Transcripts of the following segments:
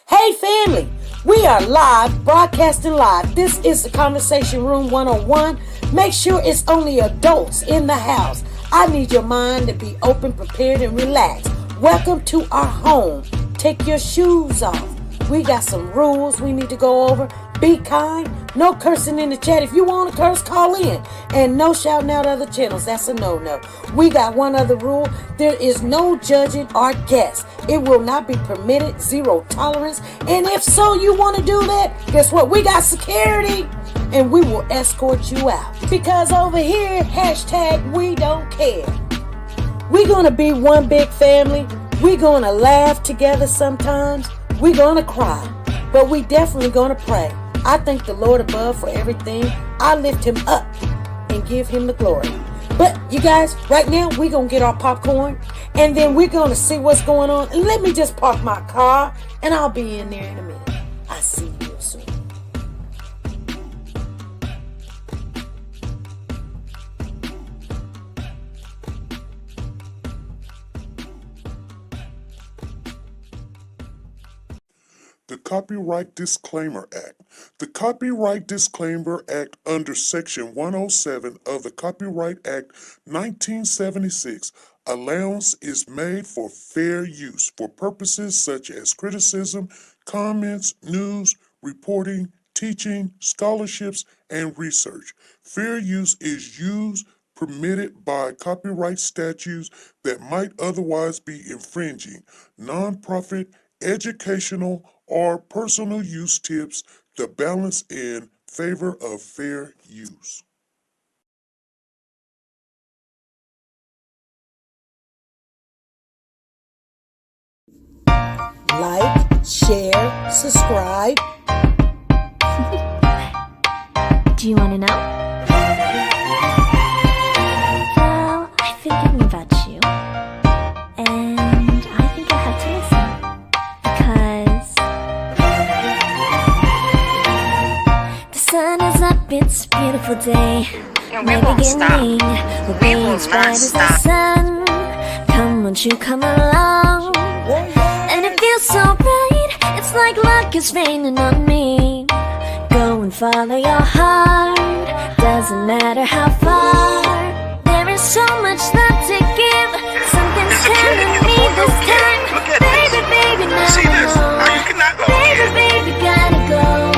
Hey family, we are live, broadcasting live. This is the Conversation Room 101. Make sure it's only adults in the house. I need your mind to be open, prepared, and relaxed. Welcome to our home. Take your shoes off. We got some rules we need to go over. Be kind. No cursing in the chat. If you want to curse, call in. And no shouting out other channels. That's a no-no. We got one other rule. There is no judging our guests. It will not be permitted. Zero tolerance. And if so, you want to do that, guess what? We got security. And we will escort you out. Because over here, hashtag we don't care. We're going to be one big family. We're going to laugh together sometimes. We're going to cry. But we definitely going to pray. I thank the Lord above for everything. I lift him up and give him the glory. But you guys, right now, we're going to get our popcorn. And then we're going to see what's going on. And let me just park my car. And I'll be in there in a minute. I see you soon. The Copyright Disclaimer Act. The Copyright Disclaimer Act under Section 107 of the Copyright Act 1976, allowance is made for fair use for purposes such as criticism, comments, news, reporting, teaching, scholarships, and research. Fair use is used permitted by copyright statutes that might otherwise be infringing. Nonprofit, educational, or personal use tips the balance in favor of fair use. Like, share, subscribe. Do you want to know? Well, I've been thinking about you, and I think I have to listen, because the sun is up, it's a beautiful day. My beginning will be as bright as the sun. Come, won't you come along? And it feels so right, it's like luck is raining on me. Go and follow your heart, doesn't matter how far. There is so much love to give, something's telling me this time. Baby, baby, now baby, baby, gotta go.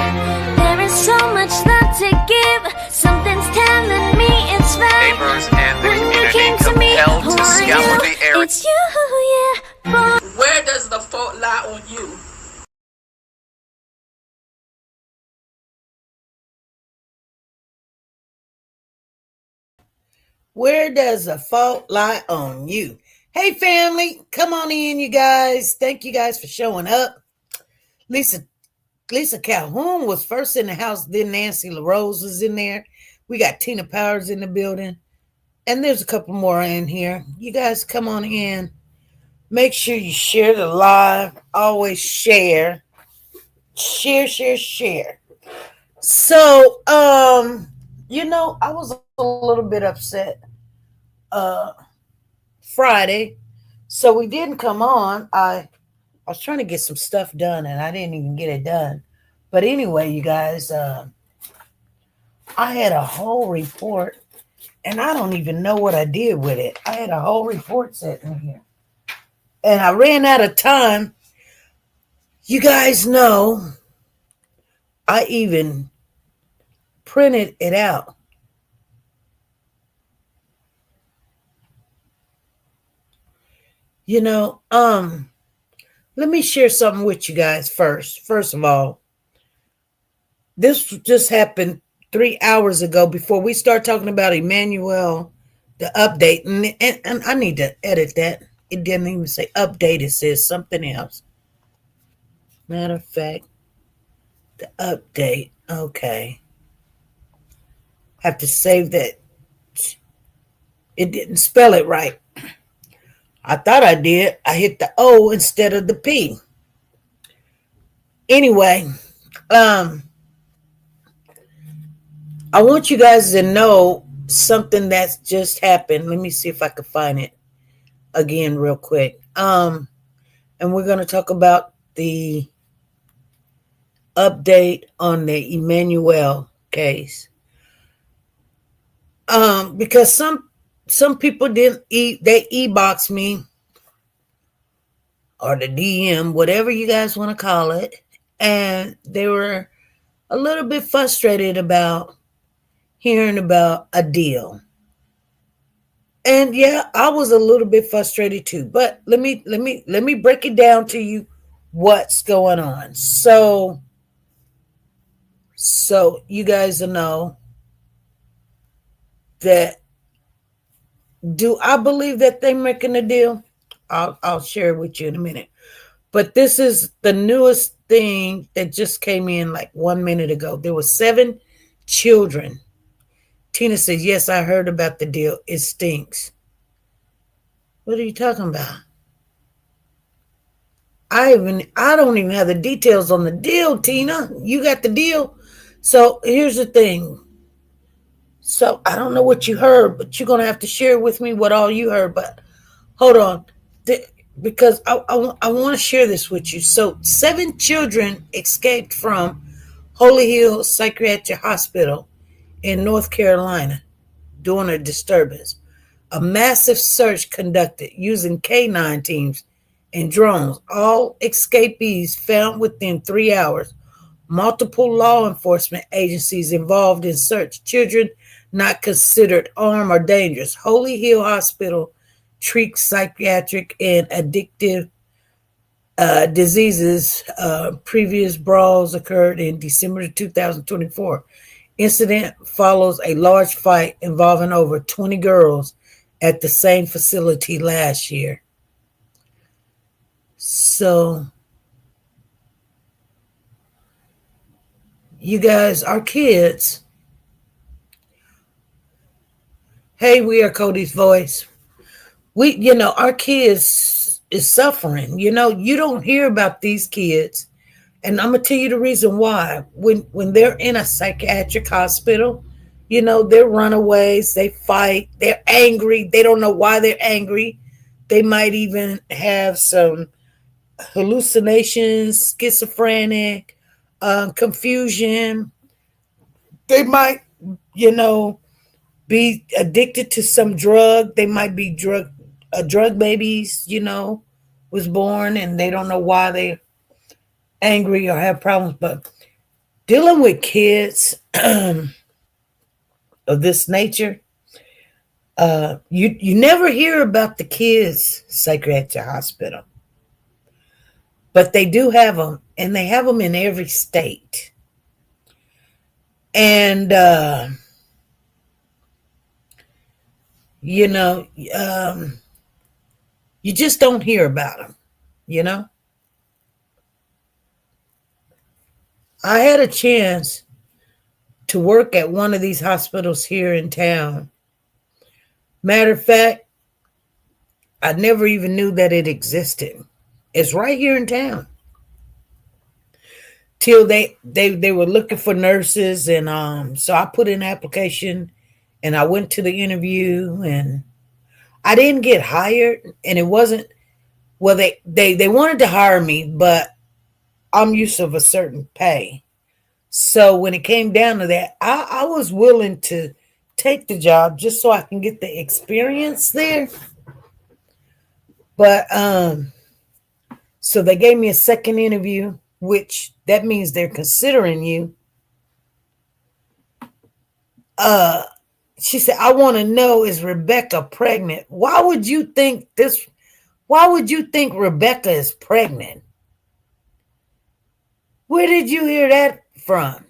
There is so much love to give, something's telling me it's right. Neighbors and the When you community came to me, compelled who to are scour you? the area. It's you, yeah, boy. Where does the fault lie on you? Where does the fault lie on you? Hey family, come on in, you guys. Thank you guys for showing up. Lisa Calhoun was first in the house, then Nancy LaRose was in there. We got Tina Powers in the building. And there's a couple more in here. You guys come on in. Make sure you share the live. Always share. Share. So, I was a little bit upset Friday. So we didn't come on. I was trying to get some stuff done and I didn't even get it done. But anyway, you guys, I had a whole report and I don't even know what I did with it. I had a whole report set in here. And I ran out of time. You guys know I even printed it out. Let me share something with you guys first. First of all, this just happened 3 hours ago before we start talking about Emmanuel, the update. And I need to edit that. It didn't even say update. It says something else. Matter of fact, the update. Okay. Have to save that. It didn't spell it right. I thought I did. I hit the O instead of the P. Anyway, I want you guys to know something that's just happened. Let me see if I can find it again real quick. And we're going to talk about the update on the Emmanuel case. Because some people didn't they e-box me or the DM, whatever you guys want to call it, and they were a little bit frustrated about hearing about a deal. And yeah, I was a little bit frustrated too. But let me break it down to you what's going on. So you guys know that do I believe that they're making a deal? I'll share it with you in a minute. But this is the newest thing that just came in like 1 minute ago. There were 7 children. Tina says, yes, I heard about the deal. It stinks. What are you talking about? I don't even have the details on the deal, Tina. You got the deal. So here's the thing. So I don't know what you heard, but you're gonna have to share with me what all you heard. But hold on, because I want to share this with you. So 7 children escaped from Holy Hill Psychiatric Hospital in North Carolina during a disturbance. A massive search conducted using K9 teams and drones. All escapees found within 3 hours. Multiple law enforcement agencies involved in search. Children not considered armed or dangerous. Holy Hill Hospital treats psychiatric and addictive diseases. Previous brawls occurred in December 2024. Incident follows a large fight involving over 20 girls at the same facility last year. So, you guys, our kids. Hey, we are Cody's voice. Our kids is suffering. You don't hear about these kids. And I'm going to tell you the reason why. When they're in a psychiatric hospital, they're runaways, they fight, they're angry, they don't know why they're angry. They might even have some hallucinations, schizophrenic, confusion. They might, be addicted to some drug. They might be drug babies, was born and they don't know why they're angry or have problems. But dealing with kids of this nature, you never hear about the kids psychiatric hospital, but they do have them, and they have them in every state. And you just don't hear about them. I had a chance to work at one of these hospitals here in town. Matter of fact, I never even knew that it existed. It's right here in town. Till they were looking for nurses, and so I put in an application, and I went to the interview, and I didn't get hired, and it wasn't. Well, they wanted to hire me, but I'm used to a certain pay. So when it came down to that, I was willing to take the job just so I can get the experience there. But so they gave me a second interview, which that means they're considering you. She said, I want to know, is Rebecca pregnant? Why would you think Rebecca is pregnant? Where did you hear that from?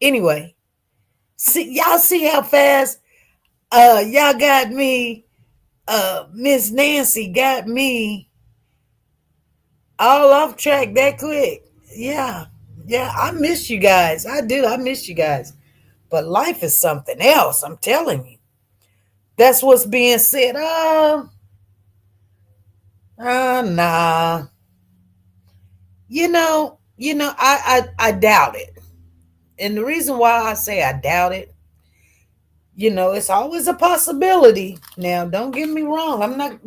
Anyway, y'all see how fast y'all got me. Miss Nancy got me all off track that quick. Yeah, I miss you guys. I do. I miss you guys. But life is something else. I'm telling you. That's what's being said. Nah. I doubt it. And the reason why I say I doubt it, it's always a possibility. Now, don't get me wrong. I'm not,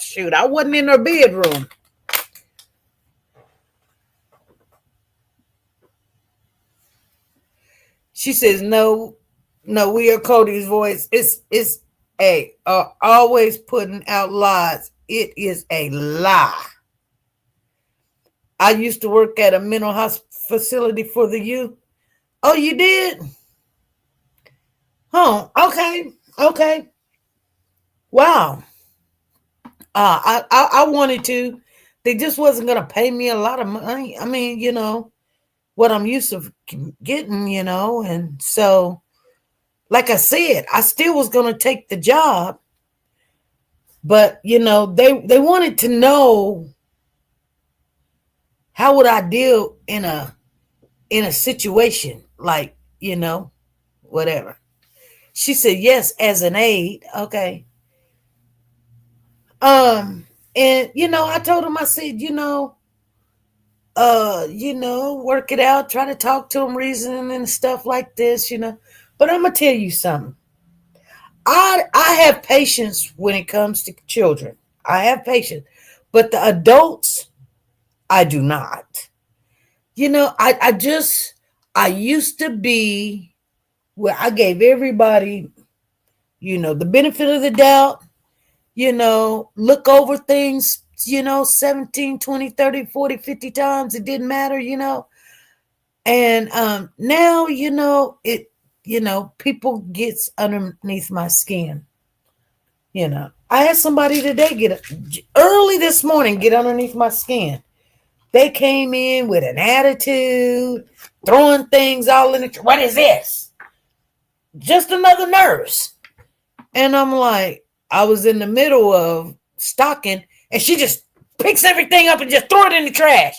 shoot, I wasn't in her bedroom. She says, no, no, we are Cody's voice. It's a always putting out lies. It is a lie. I used to work at a mental health facility for the youth. Oh, you did? Oh, okay. Okay. Wow. I wanted to. They just wasn't gonna pay me a lot of money. I mean, what I'm used to getting, and so, like I said, I still was gonna take the job, but they wanted to know how would I deal in a situation like, whatever. She said yes as an aide. Okay. And I told him, I said, work it out, try to talk to him, reason and stuff like this. But I'm gonna tell you something. I have patience when it comes to children. I have patience, but the adults, I do not. I used to be where I gave everybody, the benefit of the doubt, look over things, 17, 20, 30, 40, 50 times. It didn't matter, And now, people gets underneath my skin. I had somebody today early this morning get underneath my skin. They came in with an attitude, throwing things all in the. What is this? Just another nurse. And I'm like, I was in the middle of stocking, and she just picks everything up and just throw it in the trash.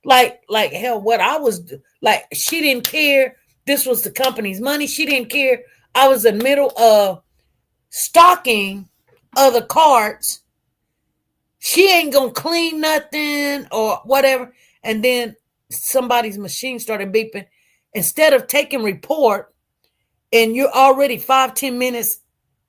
Like hell, what I was like, she didn't care. This was the company's money. She didn't care. I was in the middle of stocking other carts. She ain't gonna clean nothing or whatever. And then somebody's machine started beeping. Instead of taking report, and you're already 5-10 minutes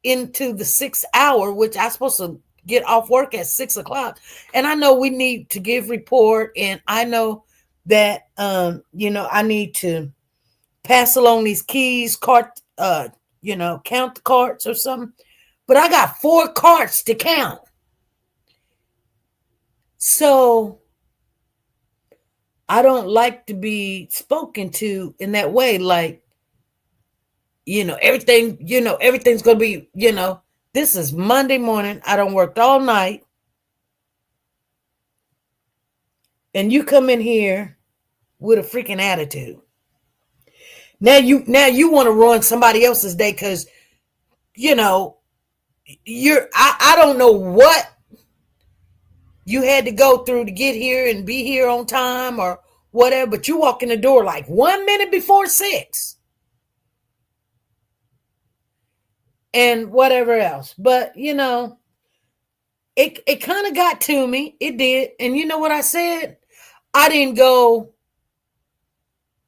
into the 6th hour, which I'm supposed to get off work at 6:00. And I know we need to give report. And I know that, I need to pass along these keys, count the carts or something. But I got 4 carts to count. So I don't like to be spoken to in that way. Like, everything, everything's going to be, this is Monday morning. I done worked all night. And you come in here with a freaking attitude. Now you want to ruin somebody else's day because, I don't know what you had to go through to get here and be here on time or whatever, but you walk in the door like 1 minute before 6. And whatever else. But, it kind of got to me. It did. And you know what I said? I didn't go,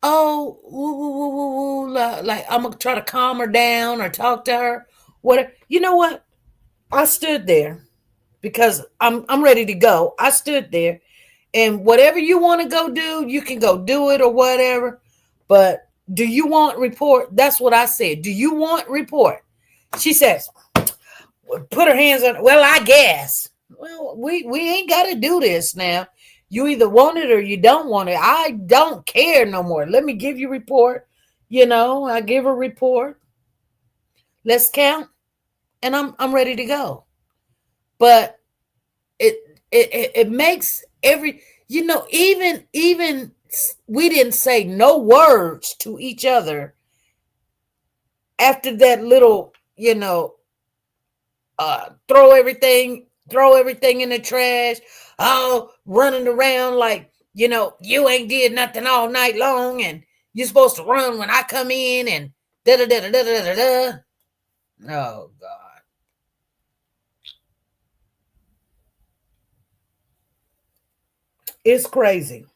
oh, woo, woo, woo, woo, woo, like I'm going to try to calm her down or talk to her. Whatever. You know what? I stood there because I'm ready to go. I stood there. And whatever you want to go do, you can go do it or whatever. But do you want report? That's what I said. Do you want report? She says, put her hands on. Well, I guess. Well, we ain't got to do this now. You either want it or you don't want it. I don't care no more. Let me give you a report. I give a report. Let's count. And I'm ready to go. But it makes even we didn't say no words to each other after that little, throw everything in the trash, running around like, you ain't did nothing all night long and you're supposed to run when I come in and da da da da da da da. Oh God. It's crazy.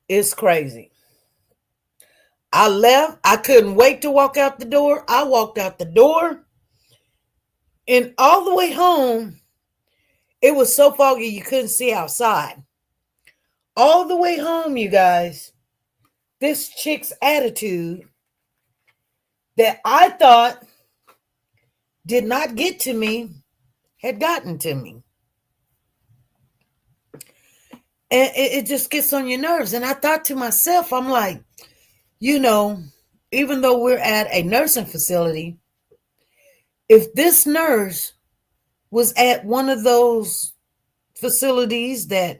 It's crazy. I left. I couldn't wait to walk out the door. I walked out the door. And all the way home, it was so foggy you couldn't see outside. All the way home, you guys, this chick's attitude that I thought did not get to me had gotten to me. And it just gets on your nerves. And I thought to myself, I'm like, even though we're at a nursing facility, if this nurse was at one of those facilities that,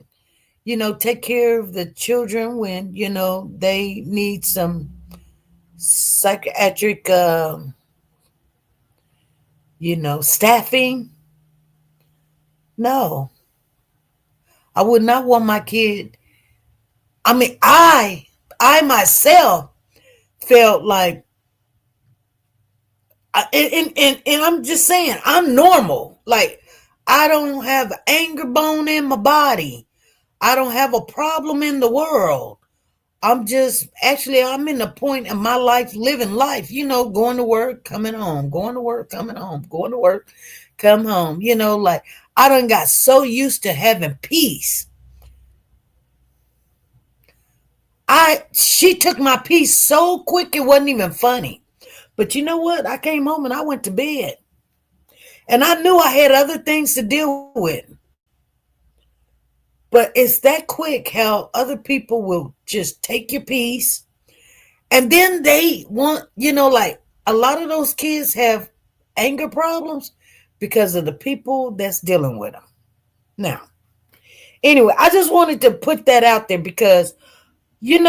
take care of the children when, they need some psychiatric, staffing, no, I would not want my kid. I mean, I myself felt like, and I'm just saying, I'm normal. Like, I don't have an anger bone in my body. I don't have a problem in the world. I'm in a point in my life, living life, going to work, coming home, going to work, coming home, going to work, come home. Like, I done got so used to having peace. She took my peace so quick it wasn't even funny. But you know what? I came home and I went to bed. And I knew I had other things to deal with. But it's that quick how other people will just take your peace. And then they want, like a lot of those kids have anger problems because of the people that's dealing with them. Now, anyway, I just wanted to put that out there because, and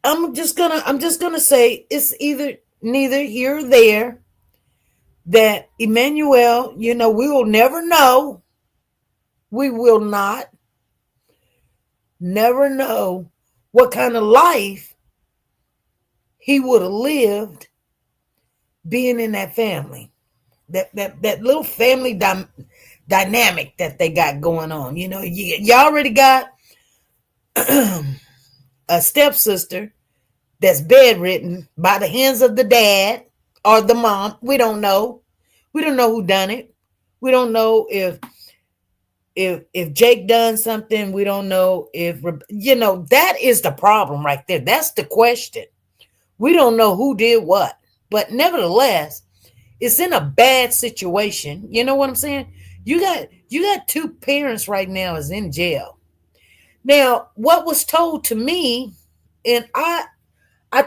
I'm just gonna say it's either neither here or there that Emmanuel, we will never know. We will not never know what kind of life he would have lived being in that family. That little family dynamic that they got going on. You already got a stepsister that's bedridden by the hands of the dad or the mom. We don't know. We don't know who done it. We don't know if Jake done something. We don't know if, that is the problem right there. That's the question. We don't know who did what. But nevertheless, it's in a bad situation. You know what I'm saying? You got two parents right now is in jail. Now, what was told to me, and I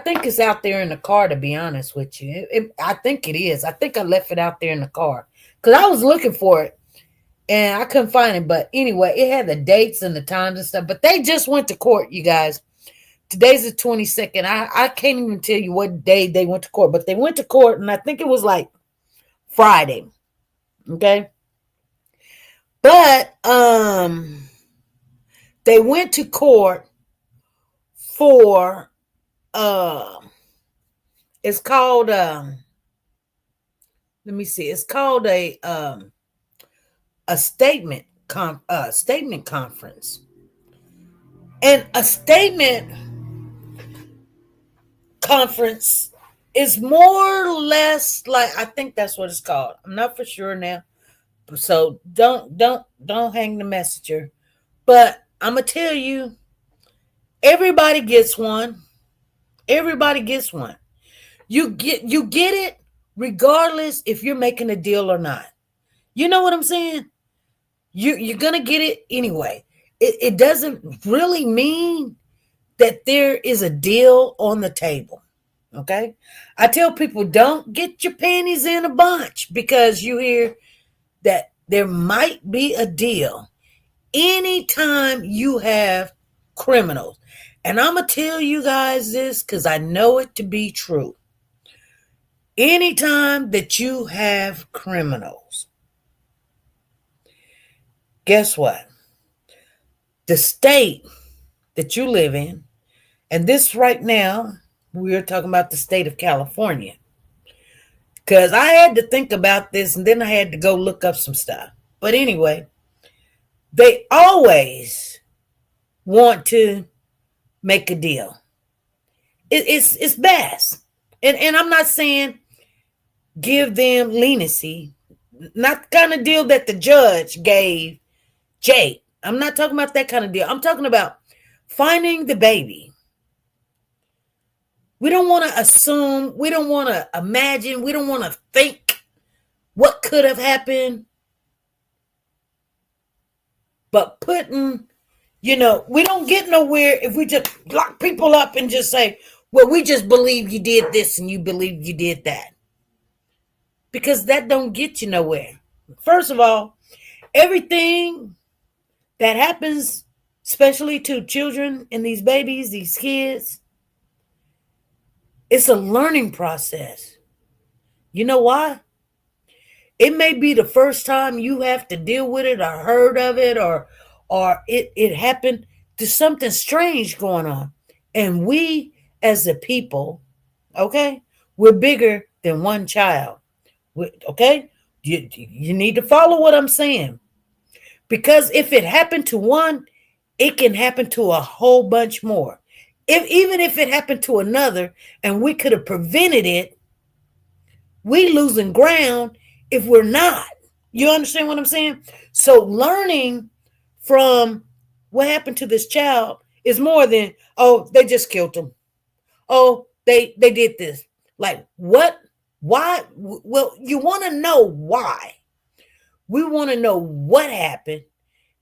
think it's out there in the car, to be honest with you. I think it is. I think I left it out there in the car because I was looking for it and I couldn't find it. But anyway, it had the dates and the times and stuff. But they just went to court, you guys. Today's the 22nd. I can't even tell you what day they went to court, but they went to court, and I think it was like Friday. Okay. But they went to court for it's called let me see, it's called a statement conference. And a statement conference is more or less like, I think that's what it's called. I'm not for sure now. So don't hang the messenger. But I'm gonna tell you, everybody gets one. Everybody gets one. You get it regardless if you're making a deal or not. You know what I'm saying? You're gonna get it anyway. It doesn't really mean that there is a deal on the table. Okay? I tell people, don't get your panties in a bunch because you hear that there might be a deal anytime you have criminals. And I'm going to tell you guys this because I know it to be true. Anytime that you have criminals, guess what? The state that you live in, and this right now, we're talking about the state of California. Because I had to think about this and then I had to go look up some stuff. But anyway, they always want to make a deal. It's best. And I'm not saying give them leniency. Not the kind of deal that the judge gave Jake. I'm not talking about that kind of deal. I'm talking about finding the baby. We don't want to assume, we don't want to imagine, we don't want to think what could have happened. But putting, we don't get nowhere if we just lock people up and just say, well, we just believe you did this and you believe you did that. Because that don't get you nowhere. First of all, everything that happens, especially to children and these babies, these kids, it's a learning process. You know why? It may be the first time you have to deal with it or heard of it or it happened to something strange going on. And we as a people, okay, we're bigger than one child. Okay? You need to follow what I'm saying. Because if it happened to one, it can happen to a whole bunch more. Even if it happened to another and we could have prevented it, we losing ground if we're not. You understand what I'm saying? So learning from what happened to this child is more than, oh, they just killed him. Oh, they did this. Like, what? Why? Well, you want to know why. We want to know what happened.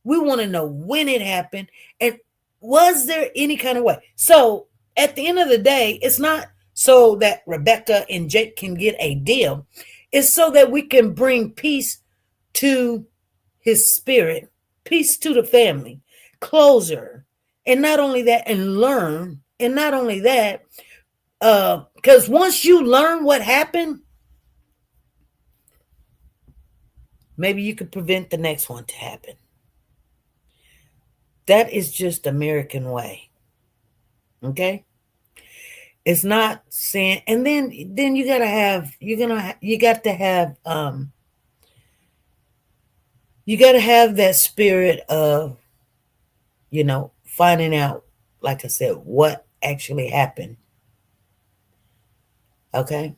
We want to know when it happened. And was there any kind of way? So at the end of the day, it's not so that Rebecca and Jake can get a deal. It's so that we can bring peace to his spirit, peace to the family, closure. And not only that, and learn. And not only that, because once you learn what happened, maybe you could prevent the next one to happen. That is just American way. Okay? It's not saying, and then you got to have that spirit of, finding out, like I said, what actually happened. Okay?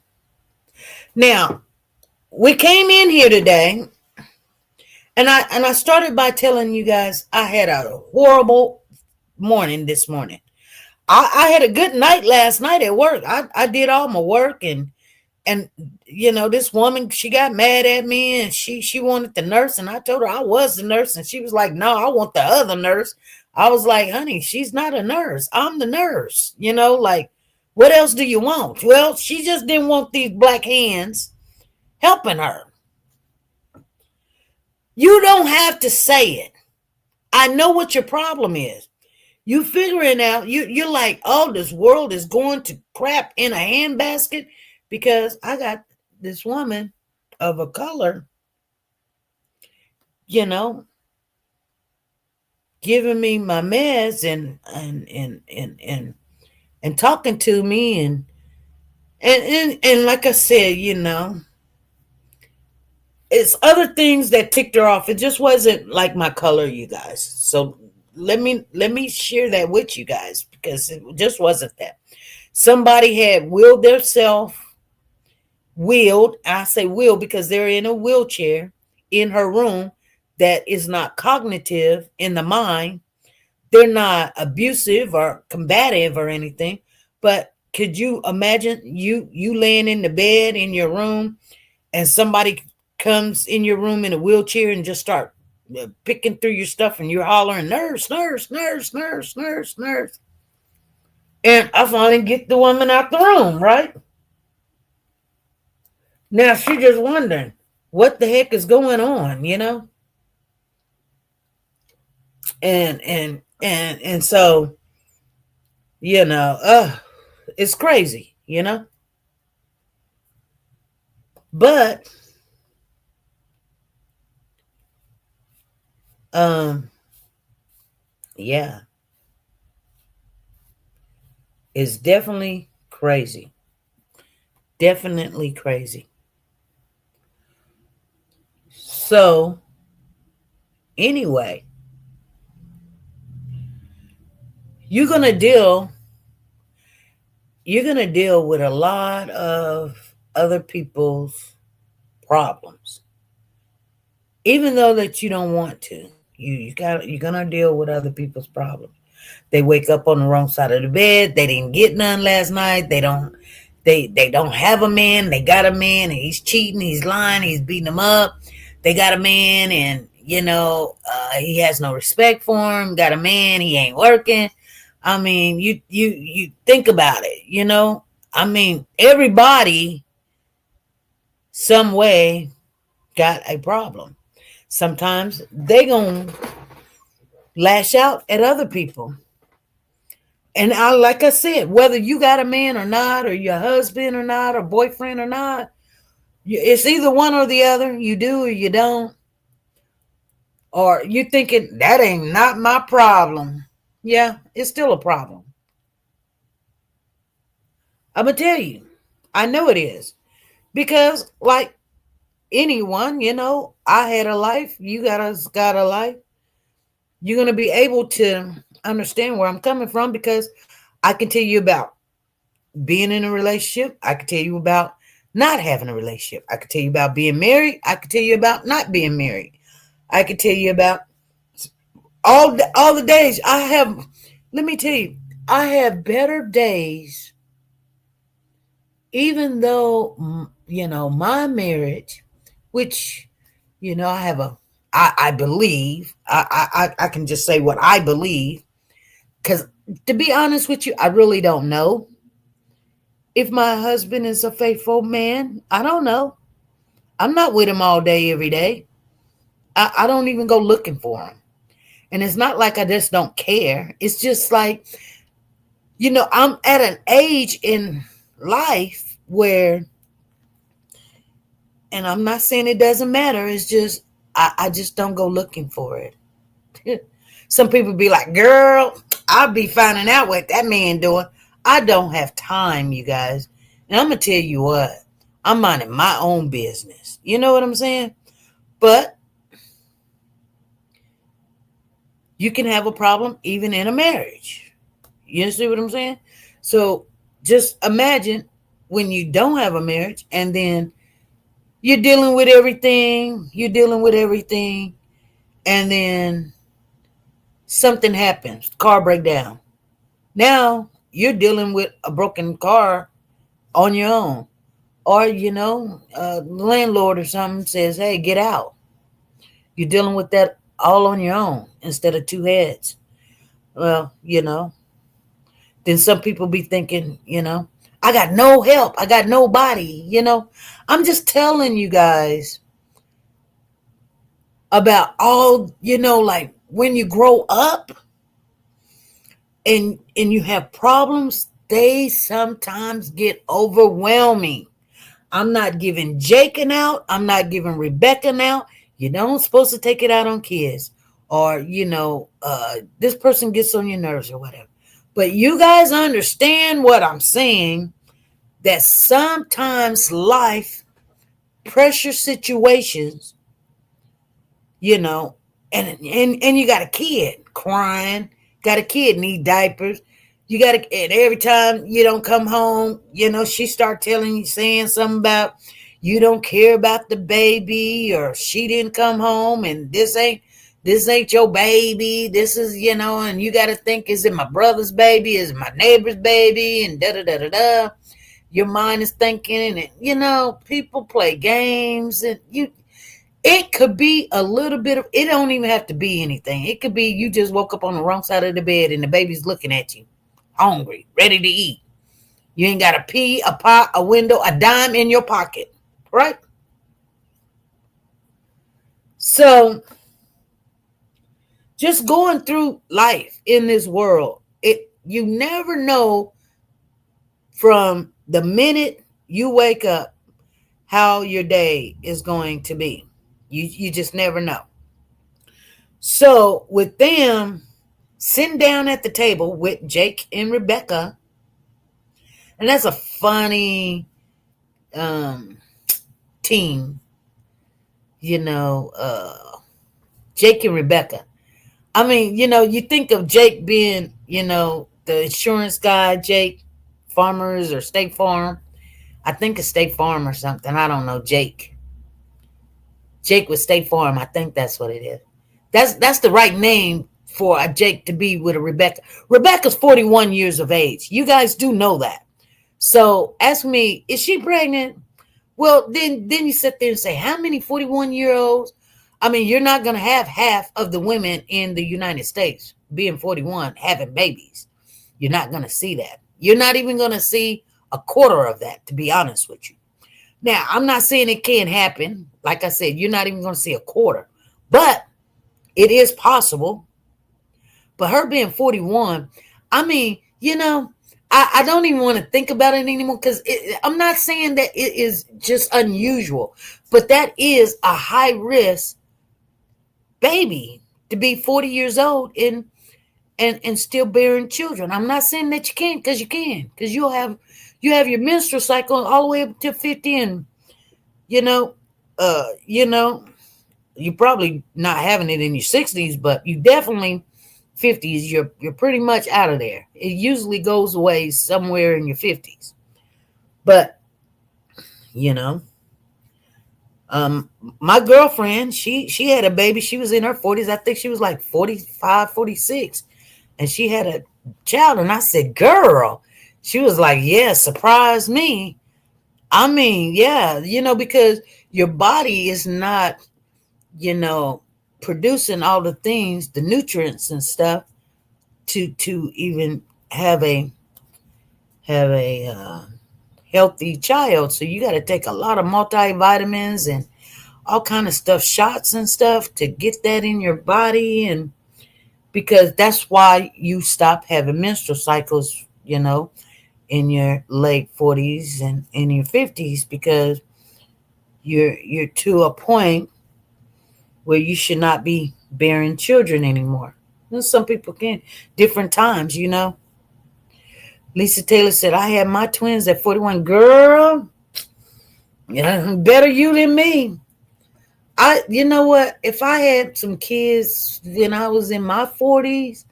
Now, we came in here today, and I started by telling you guys I had a horrible morning this morning. I had a good night last night at work. I did all my work, and this woman, she got mad at me, and she wanted the nurse, and I told her I was the nurse, and she was like, no, I want the other nurse. I was like, honey, she's not a nurse. I'm the nurse. Like, what else do you want? Well, she just didn't want these black hands helping her. You don't have to say it. I know what your problem is. You figuring out, you're like, oh, this world is going to crap in a handbasket because I got this woman of a color, giving me my meds and talking to me and like I said, it's other things that ticked her off. It just wasn't like my color, you guys. So let me share that with you guys because it just wasn't that. Somebody had I say wheeled because they're in a wheelchair in her room that is not cognitive in the mind. They're not abusive or combative or anything. But could you imagine you laying in the bed in your room and somebody comes in your room in a wheelchair and just start picking through your stuff and you're hollering, nurse, nurse, nurse, nurse, nurse, nurse. And I finally get the woman out the room, right? Now she just wondering what the heck is going on, And so, it's crazy, But yeah, it's definitely crazy. Definitely crazy. So, anyway, you're going to deal with a lot of other people's problems. Even though that you don't want to. You're going to deal with other people's problems. They wake up on the wrong side of the bed. They didn't get none last night. They don't have a man. They got a man and he's cheating, he's lying, he's beating them up. They got a man and he has no respect for him. Got a man, he ain't working. I mean, you think about it, I mean, everybody some way got a problem. Sometimes they gonna lash out at other people. And like I said, whether you got a man or not, or your husband or not, or boyfriend or not, it's either one or the other. You do or you don't. Or you thinking that ain't not my problem. Yeah, it's still a problem. I'm gonna tell you, I know it is. Because like anyone, I had a life, you got a life. You're gonna be able to understand where I'm coming from, because I can tell you about being in a relationship. I can tell you about not having a relationship. I can tell you about being married. I can tell you about not being married. I can tell you about all the days I have. Let me tell you, I have better days, even though my marriage, which I have I believe, I can just say what I believe, because to be honest with you, I really don't know if my husband is a faithful man. I don't know. I'm not with him all day, every day. I don't even go looking for him. And it's not like I just don't care. It's just like, I'm at an age in life where, and I'm not saying it doesn't matter, it's just, I just don't go looking for it. Some people be like, girl, I'll be finding out what that man doing. I don't have time, you guys. And I'm going to tell you what, I'm minding my own business. You know what I'm saying? But you can have a problem even in a marriage. You see what I'm saying? So just imagine when you don't have a marriage and then you're dealing with everything, and then something happens, car breakdown. Now you're dealing with a broken car on your own. Or, landlord or something says, hey, get out. You're dealing with that all on your own instead of two heads. Well, then some people be thinking, I got no help. I got nobody, I'm just telling you guys about all, like when you grow up and you have problems, they sometimes get overwhelming. I'm not giving Jake an out. I'm not giving Rebecca an out. You don't supposed to take it out on kids, or this person gets on your nerves or whatever. But you guys understand what I'm saying, that sometimes life pressure situations, and you got a kid crying, got a kid need diapers. You got to, and every time you don't come home, she start telling you, saying something about you don't care about the baby, or she didn't come home, and this ain't your baby. This is, and you got to think, is it my brother's baby? Is it my neighbor's baby? And da da da da da. Your mind is thinking, and people play games, and it could be a little bit of, it don't even have to be anything. It could be you just woke up on the wrong side of the bed and the baby's looking at you, hungry, ready to eat. You ain't got a pee, a pot, a window, a dime in your pocket, right? So just going through life in this world, you never know from the minute you wake up how your day is going to be. You just never know. So with them sitting down at the table with Jake and Rebecca, and that's a funny team, Jake and Rebecca. I mean, you think of Jake being, the insurance guy, Jake Farmers or State Farm. I think it's State Farm or something. I don't know. Jake with State Farm. I think that's what it is. That's the right name for a Jake to be with a Rebecca. Rebecca's 41 years of age. You guys do know that. So ask me, is she pregnant? Well, then you sit there and say, how many 41-year-olds? I mean, you're not going to have half of the women in the United States being 41 having babies. You're not going to see that. You're not even going to see a quarter of that, to be honest with you. Now, I'm not saying it can't happen. Like I said, you're not even going to see a quarter, but it is possible. But her being 41, I mean, I don't even want to think about it anymore because I'm not saying that it is just unusual, but that is a high risk baby to be 40 years old and still bearing children. I'm not saying that you can't, because you can, because you have your menstrual cycle all the way up to 50, and you know, you're probably not having it in your 60s, but you definitely 50s. You're pretty much out of there. It usually goes away somewhere in your 50s, but you know. My girlfriend, she had a baby. She was in her 40s. I think she was like 45, 46. And she had a child. And I said, girl. She was like, yeah, surprise me. I mean, yeah, because your body is not, producing all the things, the nutrients and stuff to even have a healthy child. So you got to take a lot of multivitamins and all kind of stuff, shots and stuff to get that in your body. And because that's why you stop having menstrual cycles, in your late 40s and in your 50s, because you're to a point where you should not be bearing children anymore. Some people can, different times. Lisa Taylor said, I had my twins at 41. Girl, better you than me. You know what? If I had some kids when I was in my 40s,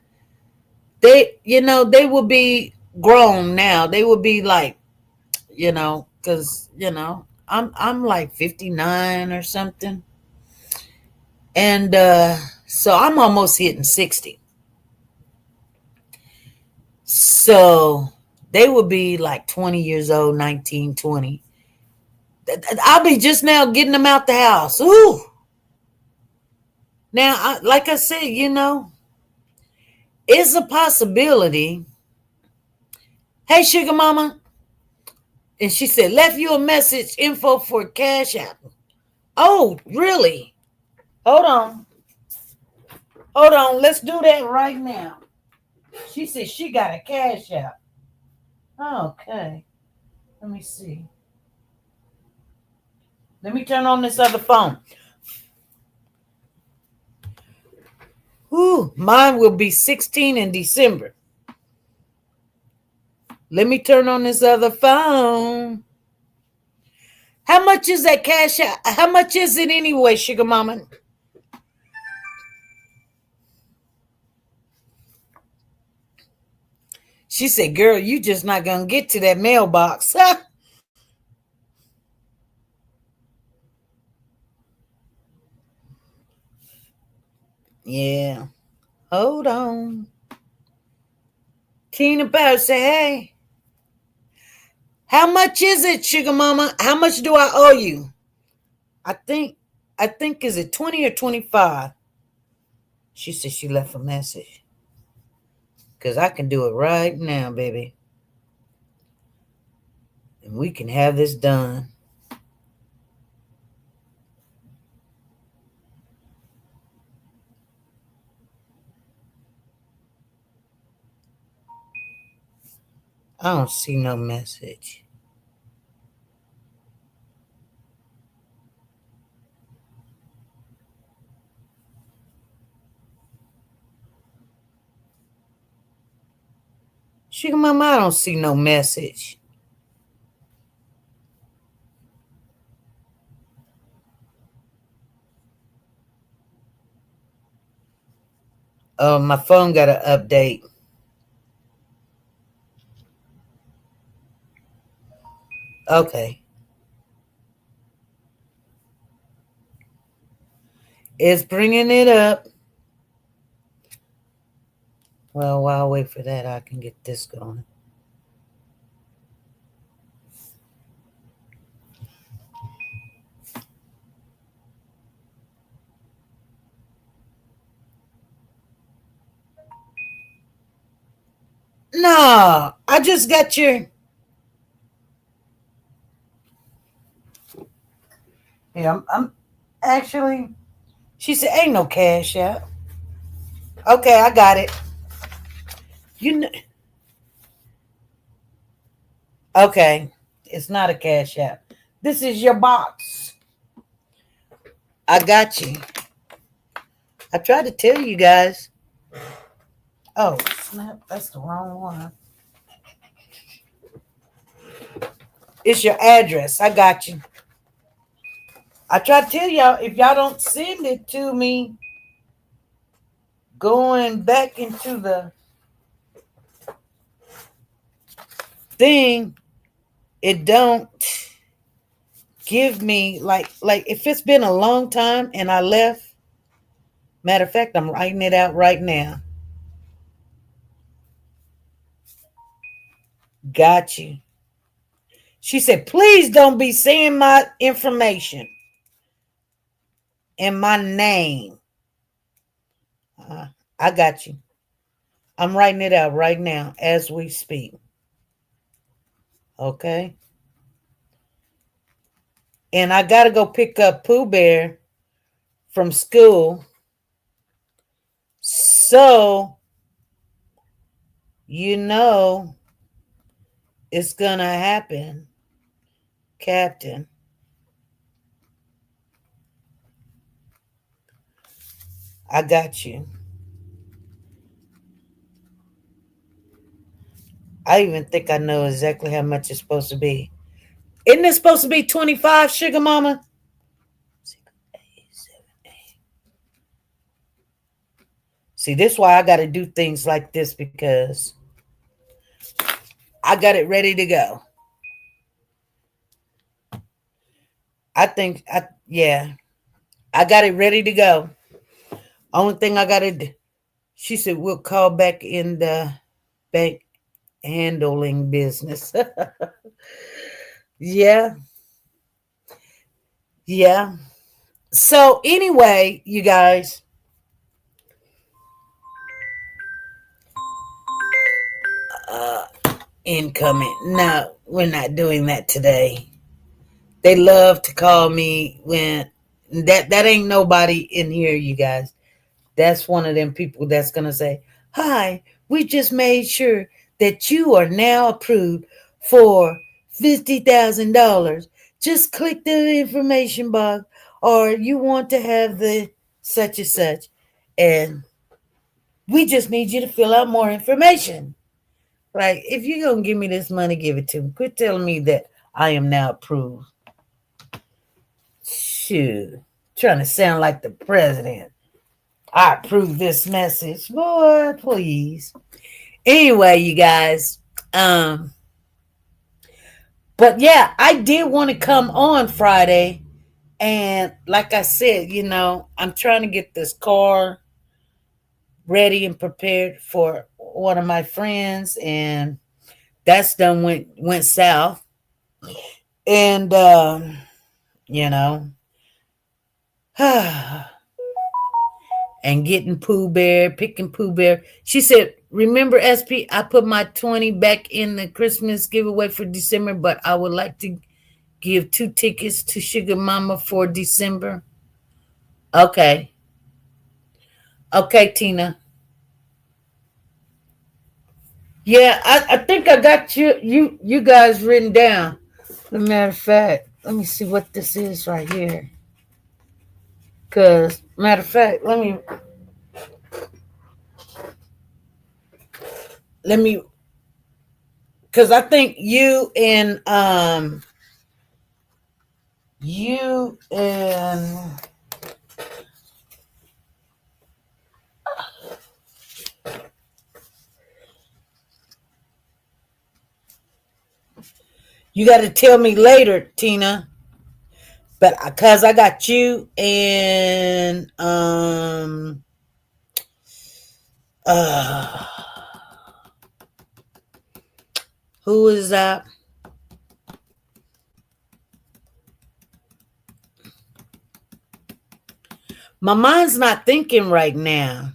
they would be grown now. They would be like, because, I'm like 59 or something. And so I'm almost hitting 60. So they would be like 20 years old, 19, 20. I'll be just now getting them out the house. Ooh. Now, like I said, it's a possibility. Hey, sugar mama. And she said, left you a message, info for Cash App. Oh, really? Hold on. Let's do that right now. She said she got a Cash App. Okay. Let me see. Let me turn on this other phone. Ooh, mine will be 16 in December. Let me turn on this other phone. How much is that Cash App? How much is it anyway, sugar mama? She said, girl, you just not going to get to that mailbox. Yeah. Hold on. Tina Power say, hey, how much is it, sugar mama? How much do I owe you? I think is it 20 or 25? She said she left a message. Because I can do it right now, baby. And we can have this done. I don't see no message. Sugar mama, I don't see no message. Oh, my phone got an update. Okay. It's bringing it up. Well, while I wait for that, I can get this going. No, I just got your. Yeah, I'm actually. She said, "Ain't no cash out." Okay, I got it. You know, okay, it's not a cash out. This is your box. I got you. I tried to tell you guys. Oh snap! That's the wrong one. It's your address. I got you. I try to tell y'all if y'all don't send it to me, going back into the thing, it don't give me like if it's been a long time and I left. Matter of fact, I'm writing it out right now. Got you. She said, please don't be saying my information and my name. Uh, I got you. I'm writing it out right now as we speak. Okay. And I got to go pick up Pooh Bear from school. So, you know, it's going to happen, Captain. I got you. I even think I know exactly how much it's supposed to be. Isn't it supposed to be 25, Sugar Mama? See, this is why I got to do things like this because I got it ready to go. Yeah, I got it ready to go. Only thing I got to do, she said, we'll call back in the bank handling business. Yeah, yeah. So, anyway, you guys, uh, incoming. No, we're not doing that today. They love to call me when that ain't nobody in here, you guys. That's one of them people that's gonna say, "Hi, we just made sure that you are now approved for $50,000. Just click the information box, or you want to have the such and such, and we just need you to fill out more information." Like, if you're gonna give me this money, give it to me. Quit telling me that I am now approved. Shoot, trying to sound like the president. I approve this message. Boy, please. Anyway, you guys. But yeah, I did want to come on Friday. And like I said, I'm trying to get this car ready and prepared for one of my friends. And that's done went south. And you know. And getting Pooh Bear, picking Pooh Bear. She said, remember, SP, I put my 20 back in the Christmas giveaway for December, but I would like to give 2 tickets to Sugar Mama for December. Okay. Okay, Tina. Yeah, I think I got you guys written down. As a matter of fact, let me see what this is right here. Because, matter of fact, let me, because I think you and you got to tell me later, Tina. But because I got you and Uh, who is that? My mind's not thinking right now.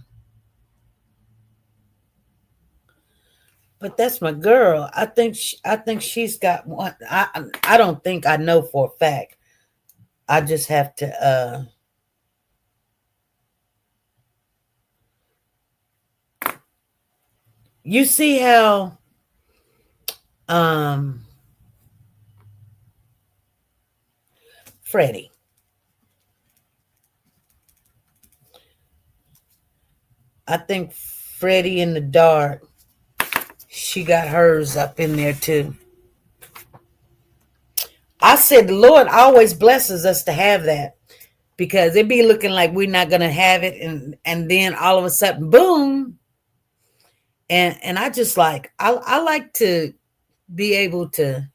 But that's my girl. I think she's got one. I don't think I know for a fact. I just have to you see how um Freddie. I think Freddie in the dark, she got hers up in there too. I said the Lord always blesses us to have that because it be looking like we're not gonna have it, and then all of a sudden, boom. And I just like I like to be able to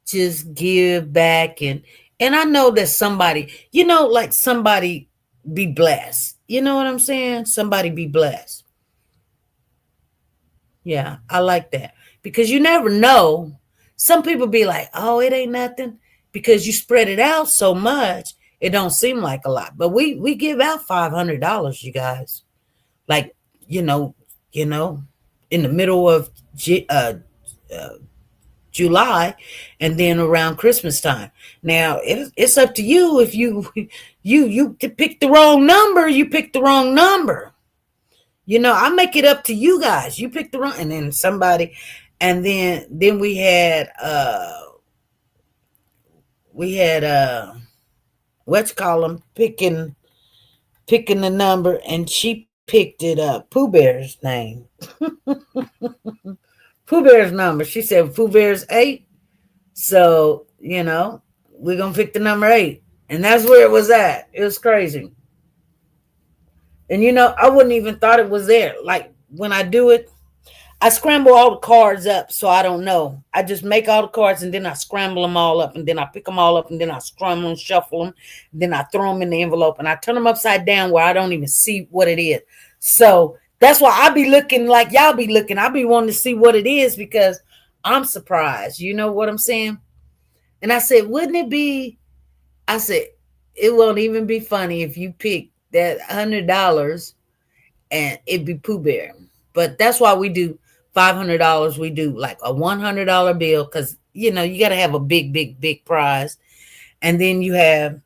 just give back, and I know that somebody, like somebody be blessed. You know what I'm saying? Somebody be blessed. Yeah, I like that because you never know. Some people be like, "Oh, it ain't nothing," because you spread it out so much, it don't seem like a lot. But we give out $500, you guys. Like you know, you know, in the middle of uh, July, and then around Christmas time. Now it's up to you if you pick the wrong number. You pick the wrong number. I make it up to you guys. You pick the wrong, and then somebody, and then we had what's call them picking the number, and she picked it up. Pooh Bear's name. Pooh Bear's number. She said Pooh Bear's 8. So, we're going to pick the number 8. And that's where it was at. It was crazy. And, I wouldn't even thought it was there. Like, when I do it, I scramble all the cards up so I don't know. I just make all the cards and then I scramble them all up and then I pick them all up and then I scramble them, shuffle them. Then I throw them in the envelope and I turn them upside down where I don't even see what it is. So that's why I be looking like y'all be looking. I be wanting to see what it is because I'm surprised. You know what I'm saying? And I said, wouldn't it be? I said, it won't even be funny if you pick that $100 and it'd be Pooh Bear. But that's why we do $500. We do like a $100 bill because, you got to have a big, big, big prize. And then you have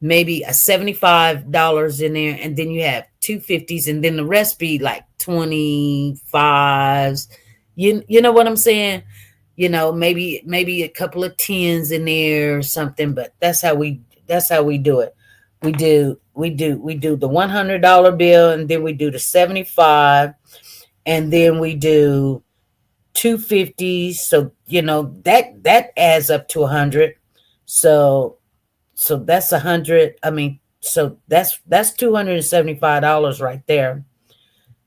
maybe a $75 in there. And then you have 250s. And then the rest be like 25s. You know what I'm saying? Maybe a couple of tens in there or something, but that's how we do it. We do the $100 bill, and then we do the 75, and then we do 250s. So that adds up to 100. So that's 100. I mean, so that's $275 right there.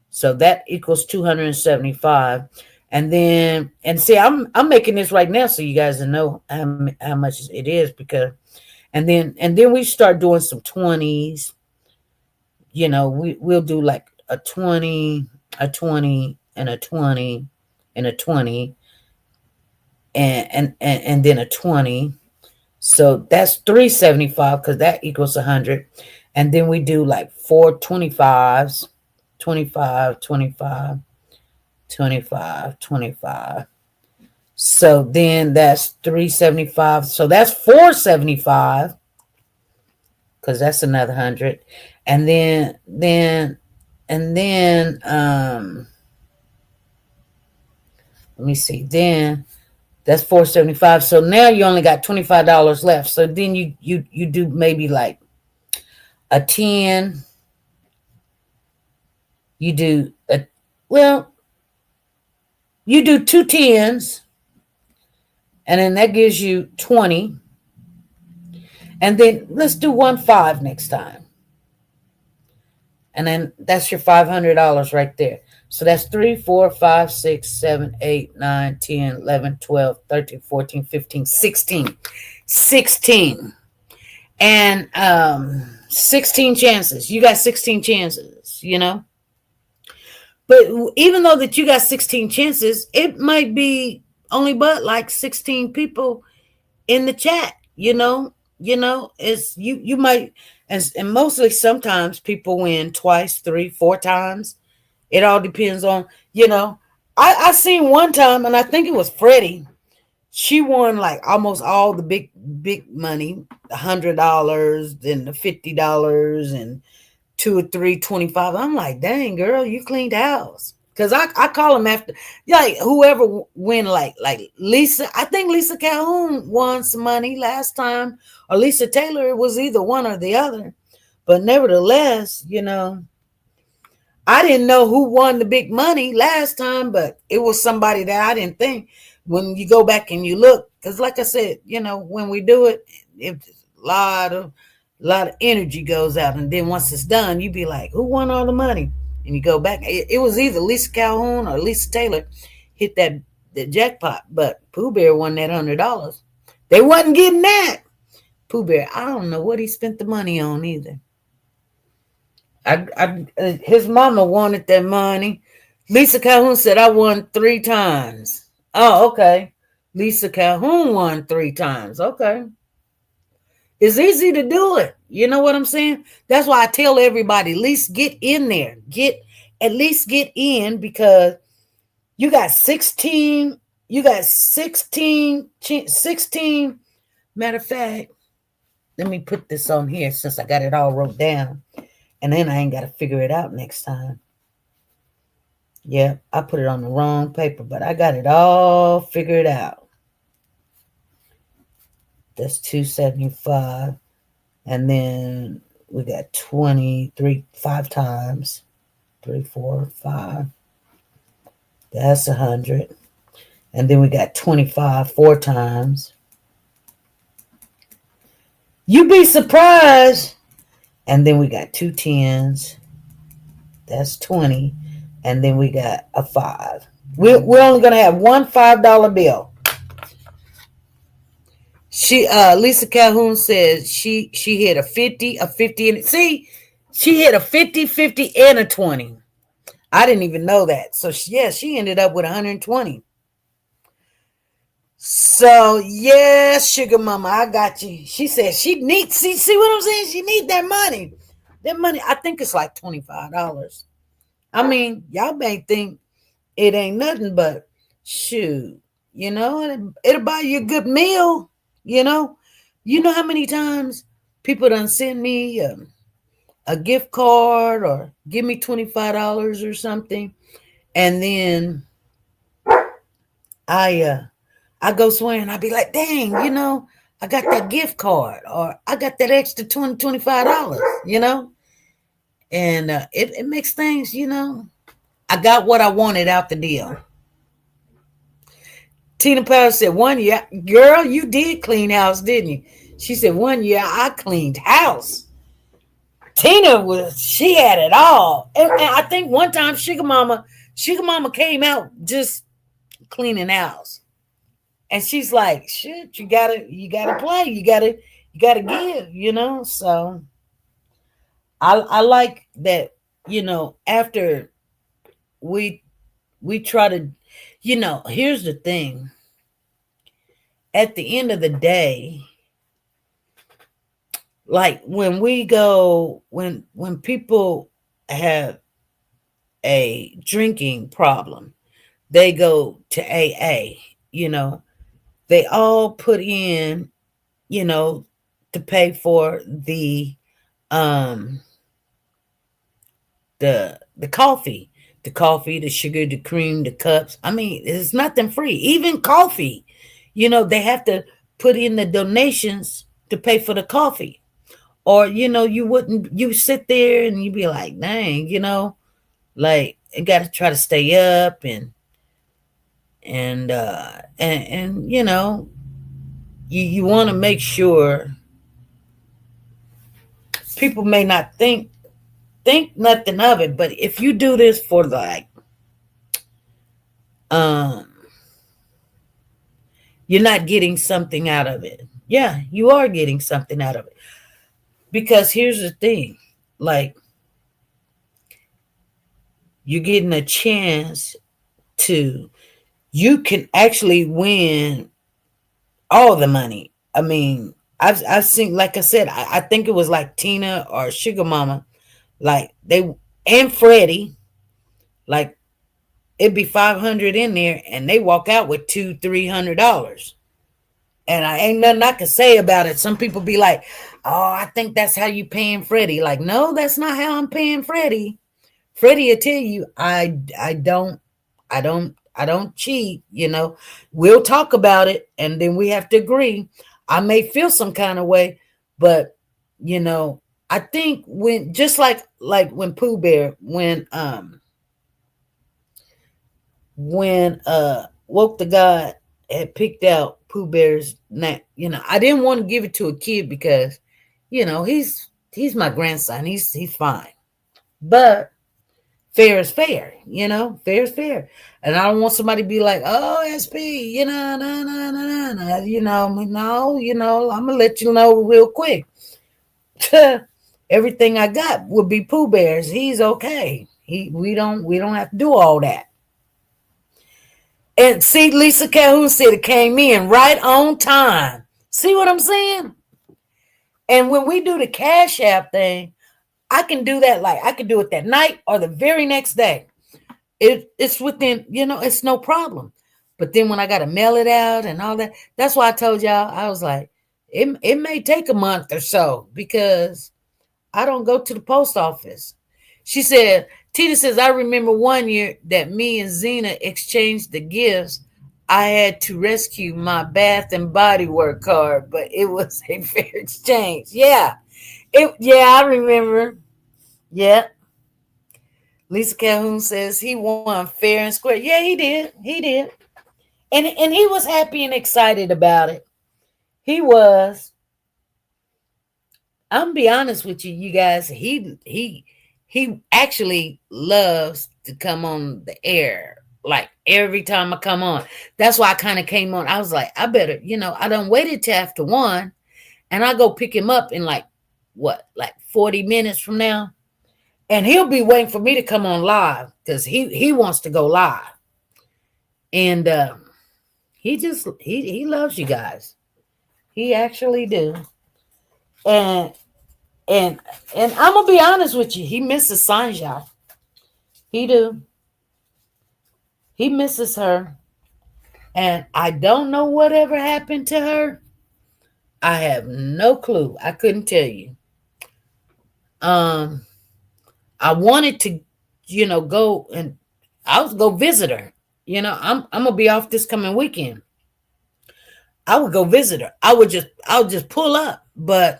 So that equals 275. And see, I'm making this right now so you guys know how much it is because, and then we start doing some 20s. We'll do like a 20, a 20, and a 20, and a 20, and then a 20. So that's 375 because that equals 100. And then we do like 425s, 25, 25. 25, 25. So then that's 375. So that's 475 because that's another 100. And then let me see. Then that's 475. So now you only got $25 left. So then you do maybe like a 10. You do you do 2 10s, and then that gives you 20. And then let's do 1 5 next time. And then that's your $500 right there. So that's 3, 4, 5, 6, 7, 8, 9, 10, 11, 12, 13, 14, 15, 16. 16. And 16 chances. You got 16 chances, But even though that you got 16 chances, it might be only but like 16 people in the chat, it's you might, and mostly sometimes people win twice, three, four times. It all depends on, I seen one time, and I think it was Freddie. She won like almost all the big money, $100 and the $50 and two or three 25. I'm like, dang girl, you cleaned house. Cause I call them after, like whoever win, like Lisa. I think Lisa Calhoun won some money last time, or Lisa Taylor. It was either one or the other. But nevertheless, I didn't know who won the big money last time, but it was somebody that I didn't think. When you go back and you look, because like I said, when we do it, it's a lot of energy goes out, and then once it's done, you be like, who won all the money? And you go back. It was either Lisa Calhoun or Lisa Taylor hit that the jackpot, but Pooh Bear won that $100. They wasn't getting that. Pooh Bear, I don't know what he spent the money on either. His mama wanted that money. Lisa Calhoun said, I won 3 times. Oh, okay. Lisa Calhoun won 3 times. Okay. It's easy to do it. You know what I'm saying? That's why I tell everybody, at least get in there. At least get in, because you got 16. You got 16. Matter of fact, let me put this on here since I got it all wrote down. And then I ain't got to figure it out next time. Yeah, I put it on the wrong paper, but I got it all figured out. That's 275. And then we got 23, 5 times. 3, 4, 5. That's 100. And then we got 25, 4 times. You be surprised. And then we got 2 10s. That's 20. And then we got a 5. We're only going to have one $5 bill. Lisa Calhoun says she hit a 50, and see, she hit a 50, 50, and a 20. I didn't even know that. So she ended up with 120. So yeah, sugar mama, I got you. She said she needs, see what I'm saying? She need that money. That money, I think it's like $25. I mean, y'all may think it ain't nothing, but shoot, it'll buy you a good meal. You know how many times people done send me a gift card or give me $25 or something, and then I go somewhere and I be like, dang, I got that gift card, or I got that extra $25, and it makes things, I got what I wanted out the deal. Tina Powell said, 1 year, girl, you did clean house, didn't you? She said, 1 year I cleaned house. She had it all. And I think one time Sugar Mama came out just cleaning house. And she's like, shit, you gotta play. You gotta give, So I like that, after we try to, here's the thing. At the end of the day, like when people have a drinking problem, they go to AA, they all put in, to pay for the coffee, the sugar, the cream, the cups. I mean, it's nothing free. Even coffee, they have to put in the donations to pay for the coffee. Or, you sit there and you be like, dang, like, I got to try to stay up and you want to make sure people may not think nothing of it, but if you do this for like, you're not getting something out of it. Yeah, you are getting something out of it. Because here's the thing, like, you're getting a chance to, you can actually win all the money. I mean, I've seen, like I said, I think it was like Tina or Sugar Mama, like they, and Freddie, like it'd be 500 in there, and they walk out with $200-300. And I ain't nothing I can say about it. Some people be like, "Oh, I think that's how you paying Freddie." Like, no, that's not how I'm paying Freddie. Freddie will tell you, I don't cheat. We'll talk about it, and then we have to agree. I may feel some kind of way, but you know, I think when, just like when Pooh Bear, when Woke the God had picked out Pooh Bear's name, I didn't want to give it to a kid because, he's my grandson. He's fine. But fair is fair, fair is fair. And I don't want somebody to be like, "Oh, SP, no, no, no, no, no, no, I'm gonna let you know real quick. Everything I got would be Pooh Bear's. He's okay. We don't have to do all that." And see, Lisa Calhoun said it came in right on time. See what I'm saying? And when we do the Cash App thing, I can do that. Like, I can do it that night or the very next day. It's within, it's no problem. But then when I got to mail it out and all that, that's why I told y'all, I was like, it may take a month or so because I don't go to the post office. She said, Tina says, I remember one year that me and Zena exchanged the gifts. I had to rescue my Bath and Body Work card, but it was a fair exchange. Yeah. I remember. Yeah. Lisa Calhoun says he won fair and square. Yeah, he did. He did. And he was happy and excited about it. He was. I'm gonna be honest with you, you guys. He actually loves to come on the air. Like every time I come on. That's why I kind of came on. I was like, I better, I done waited till after 1, and I go pick him up in like 40 minutes from now. And he'll be waiting for me to come on live because he wants to go live. And he loves you guys. He actually do. And and I'm gonna be honest with you, he misses Sanja. He do. He misses her. And I don't know whatever happened to her. I have no clue. I couldn't tell you. I wanted to, go, and I was go visit her. I'm gonna be off this coming weekend. I would go visit her. I'll just pull up, but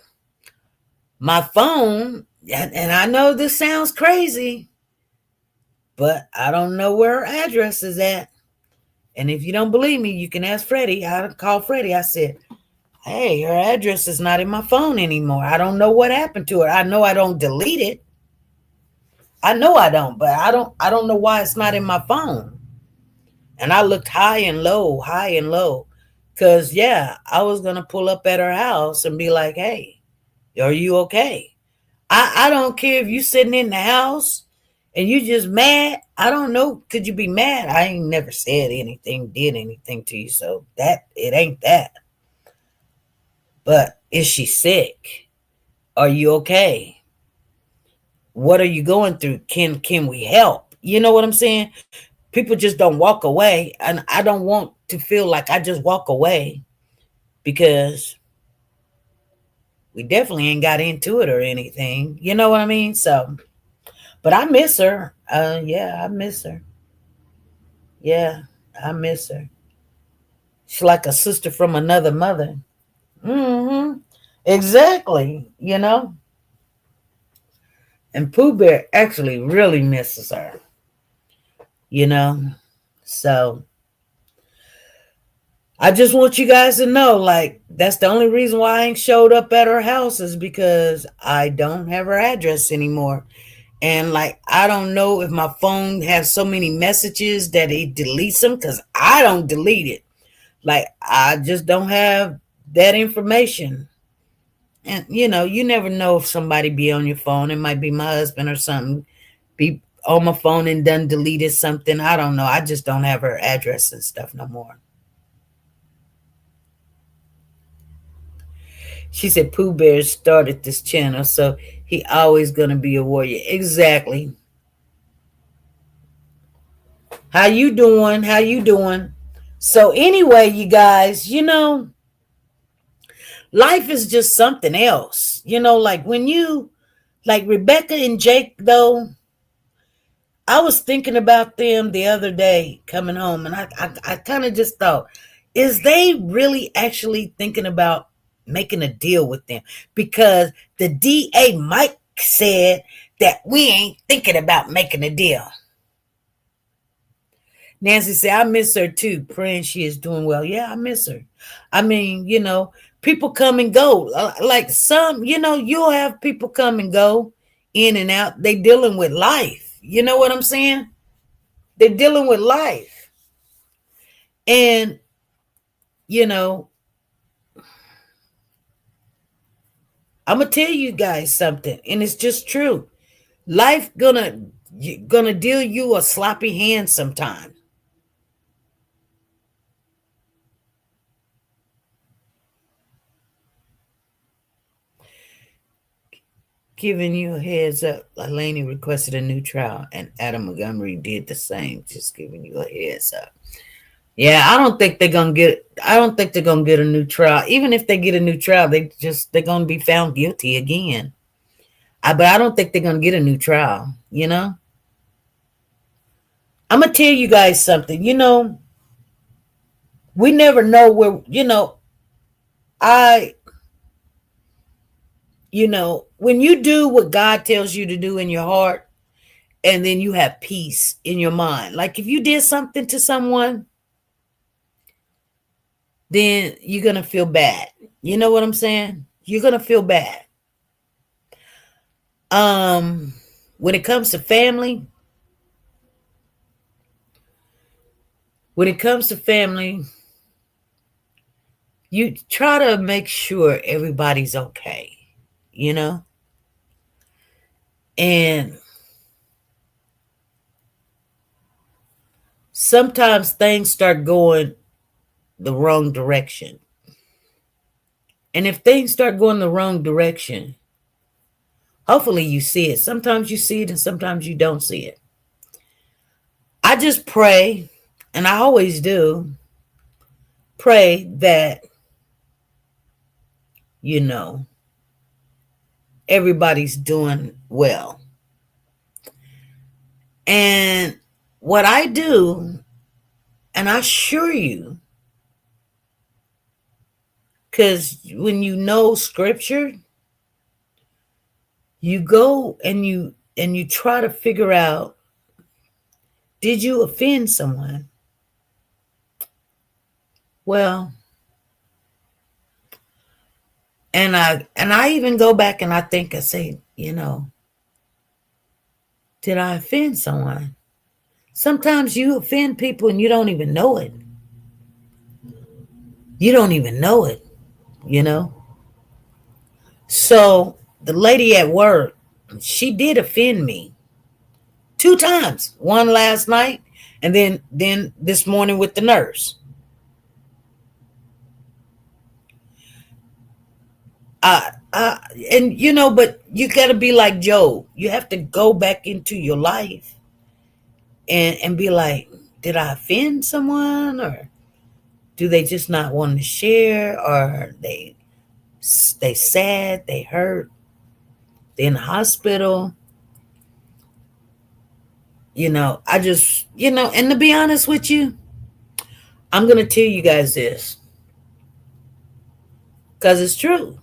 my phone, and I know this sounds crazy, but I don't know where her address is at. And if you don't believe me, you can ask Freddie. I called Freddie. I said, "Hey, her address is not in my phone anymore. I don't know what happened to her. I know I don't delete it. I know I don't, but I don't know why it's not in my phone." And I looked high and low. Because, yeah, I was going to pull up at her house and be like, "Hey, are you okay?" I don't care if you sitting in the house and you just mad. I don't know. Could you be mad? I ain't never said anything, did anything to you. So it ain't that. But is she sick? Are you okay? What are you going through? Can we help? You know what I'm saying? People just don't walk away. And I don't want to feel like I just walk away because we definitely ain't got into it or anything. You know what I mean? So, but I miss her. Yeah, I miss her. Yeah, I miss her. She's like a sister from another mother. Mm-hmm. Exactly. And Pooh Bear actually really misses her. You know? So I just want you guys to know, like, that's the only reason why I ain't showed up at her house is because I don't have her address anymore. And like, I don't know if my phone has so many messages that it deletes them because I don't delete it. Like, I just don't have that information. And you never know if somebody be on your phone. It might be my husband or something. Be on my phone and done deleted something. I don't know. I just don't have her address and stuff no more. She said Pooh Bear started this channel, so he always gonna be a warrior. Exactly. How you doing? How you doing? So anyway, you guys, life is just something else. Like when you like Rebecca and Jake though, I was thinking about them the other day coming home, and I kind of just thought, is they really actually thinking about making a deal with them? Because the DA Mike said that we ain't thinking about making a deal. Nancy said, I miss her too, praying she is doing well. Yeah, I miss her. I mean, people come and go. Like some, you'll have people come and go in and out. They dealing with life. You know what I'm saying? They're dealing with life. And, I'm going to tell you guys something, and it's just true. Life gonna deal you a sloppy hand sometime. Giving you a heads up. Laney requested a new trial, and Adam Montgomery did the same. Just giving you a heads up. Yeah, I don't think they're gonna get a new trial. Even if they get a new trial, they're gonna be found guilty again. But I don't think they're gonna get a new trial. I'm gonna tell you guys something. We never know where. I. When you do what God tells you to do in your heart, and then you have peace in your mind. Like if you did something to someone, then you're going to feel bad. You know what I'm saying? You're going to feel bad. When it comes to family, you try to make sure everybody's okay, and sometimes things start going the wrong direction. And if things start going the wrong direction, hopefully you see it. Sometimes you see it and sometimes you don't see it. I just pray, and I always do, pray that, everybody's doing well. And what I do, and I assure you, because when you know scripture, you go and you try to figure out, did you offend someone? Well, and I even go back and I think, I say, did I offend someone? Sometimes you offend people and you don't even know it. You don't even know it, So the lady at work, she did offend me 2 times. One last night, and then this morning with the nurse. And but you got to be like Job. You have to go back into your life and be like, did I offend someone, or do they just not want to share, or they sad, they hurt, they're in the hospital? I just, and to be honest with you, I'm going to tell you guys this, because it's true.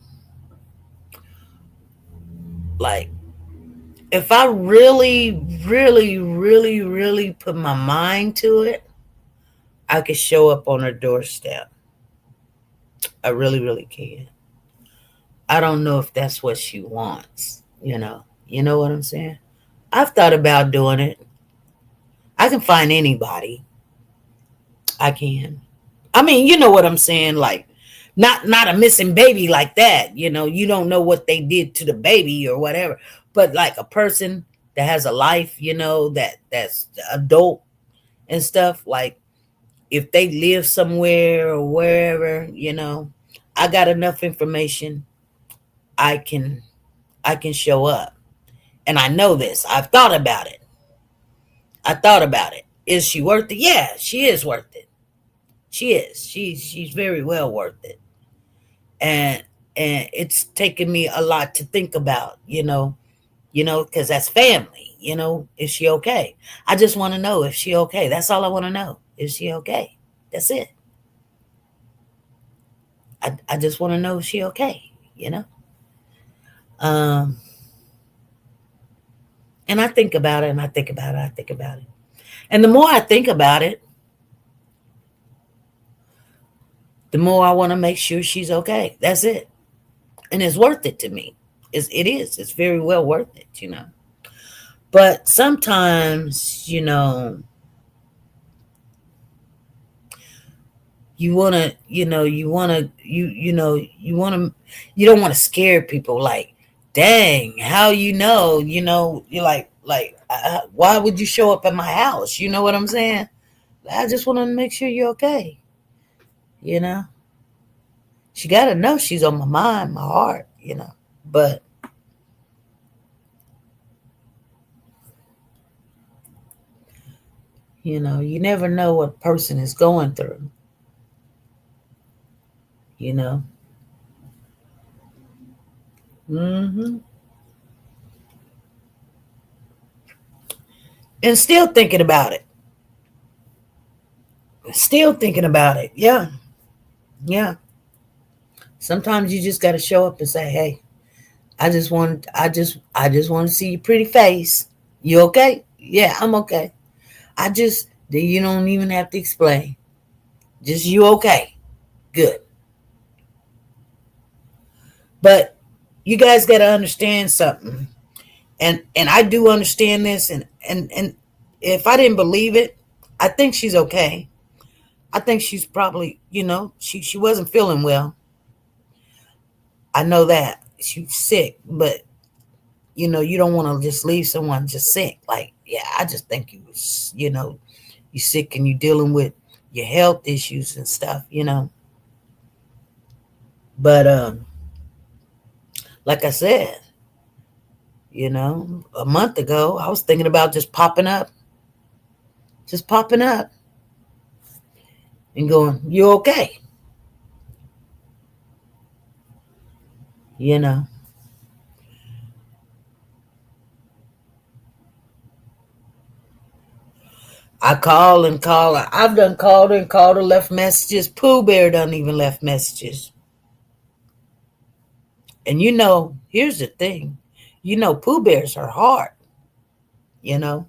Like, if I really, really, really, really put my mind to it, I could show up on her doorstep. I really, really can. I don't know if that's what she wants, You know what I'm saying? I've thought about doing it. I can find anybody. I can. I mean, you know what I'm saying? Like, not a missing baby like that. You don't know what they did to the baby or whatever. But like a person that has a life, that's adult and stuff. Like if they live somewhere or wherever, I got enough information. I can I can show up. And I know this. I've thought about it. I thought about it. Is she worth it? Yeah, she is worth it. She is. She's very well worth it. And it's taken me a lot to think about, because that's family. Is she okay? I just want to know if she okay. That's all I want to know. Is she okay? That's it. I just want to know if she okay. Um, and I think about it and I think about it. I think about it. And the more I think about it, the more I want to make sure she's okay. That's it. And it's worth it to me. It is. It's very well worth it. But sometimes, you want to, you don't want to scare people like, dang, how you're like, why would you show up at my house? You know what I'm saying? I just want to make sure you're okay. You know, she got to know she's on my mind, my heart. But you never know what a person is going through. You know. hmm And still thinking about it. Still thinking about it. Yeah. Yeah. Sometimes you just got to show up and say, "Hey, I just want to see your pretty face. You okay? Yeah, I'm okay. Then you don't even have to explain. Just you okay? Good." But you guys got to understand something, and I do understand this, and if I didn't believe it, I think she's okay. I think she's probably, she wasn't feeling well. I know that she's sick, but you don't want to just leave someone just sick. Like, yeah, I just think you're sick and you're dealing with your health issues and stuff. But like I said, a month ago, I was thinking about just popping up and going, "You okay?" You know. I call and call. I've done called her and called her, left messages. Pooh Bear done even left messages. And here's the thing. Pooh Bear's her heart. You know,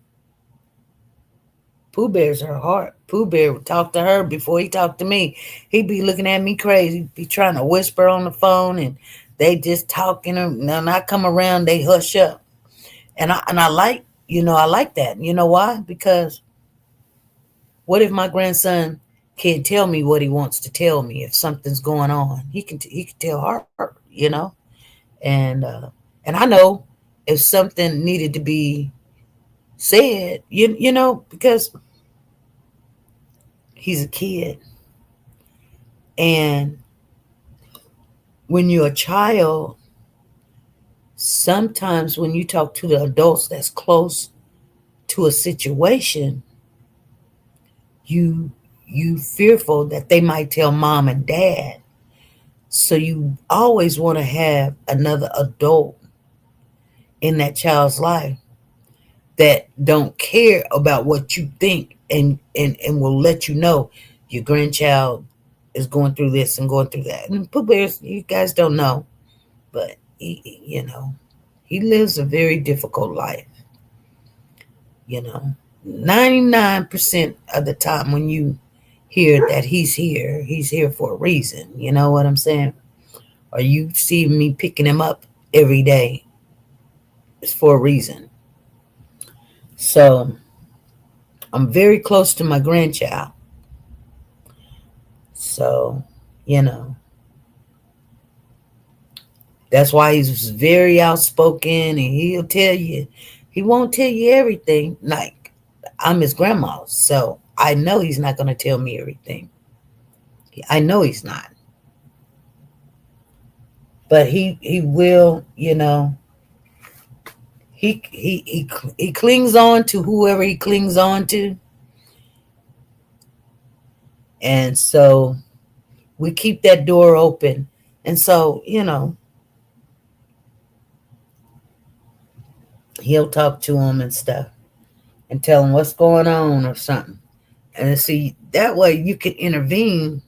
Pooh Bear's her heart. Pooh Bear would talk to her before he talked to me. He'd be looking at me crazy. He'd be trying to whisper on the phone, and they just talking. And when I come around, they hush up. And I like, I like that. You know why? Because what if my grandson can't tell me what he wants to tell me if something's going on? He can tell her. And and I know if something needed to be said, because he's a kid. And when you're a child, sometimes when you talk to the adults that's close to a situation, you fearful that they might tell mom and dad. So you always want to have another adult in that child's life that don't care about what you think and will let you know your grandchild is going through this and going through that. And Pooh Bears, you guys don't know, but he lives a very difficult life. 99% of the time when you hear that he's here for a reason. You know what I'm saying? Or you see me picking him up every day, it's for a reason. So I'm very close to my grandchild. So, you know, that's why he's very outspoken, and he'll tell you He won't tell you everything. Like, I'm his grandma, so I know he's not going to tell me everything. I know he's not. But he will, he clings on to whoever he clings on to. And so we keep that door open. And so, he'll talk to him and stuff and tell him what's going on or something. And see, that way you can intervene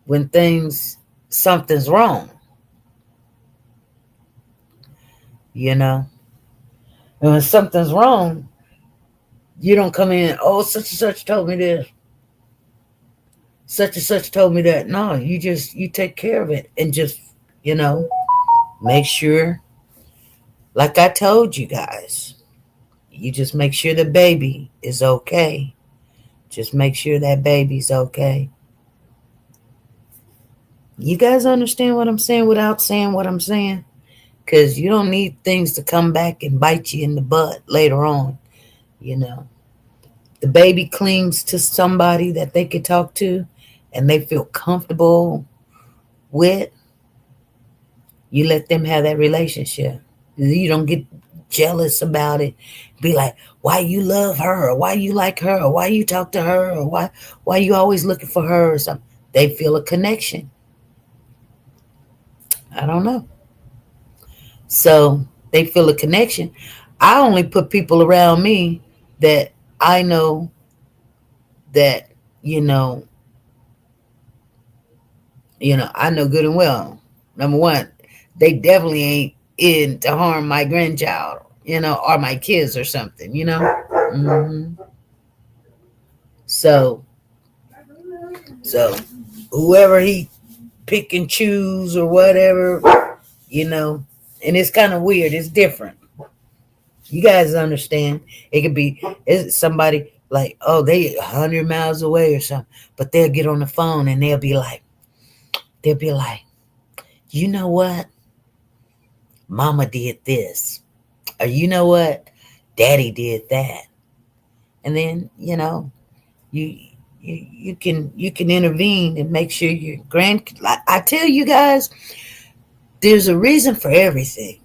when something's wrong, And when something's wrong, you don't come in, oh, such and such told me this. Such and such told me that. No, you take care of it and just, make sure, like I told you guys, you just make sure the baby is okay. Just make sure that baby's okay. You guys understand what I'm saying without saying what I'm saying? Because you don't need things to come back and bite you in the butt later on. The baby clings to somebody that they can talk to and they feel comfortable with. You let them have that relationship. You don't get jealous about it. Be like, why you love her, or why you like her, or why you talk to her, or why you always looking for her or something. They feel a connection. I don't know. So they feel a connection. I only put people around me that I know that, I know good and well. Number one, they definitely ain't in to harm my grandchild, or my kids or something. Mm-hmm. So whoever he pick and choose or whatever, and it's kind of weird. It's different. You guys understand? It could be somebody like, oh, they 100 miles away or something, but they'll get on the phone and they'll be like, you know what? Mama did this, or you know what? Daddy did that, and then you can intervene and make sure your I tell you guys, there's a reason for everything.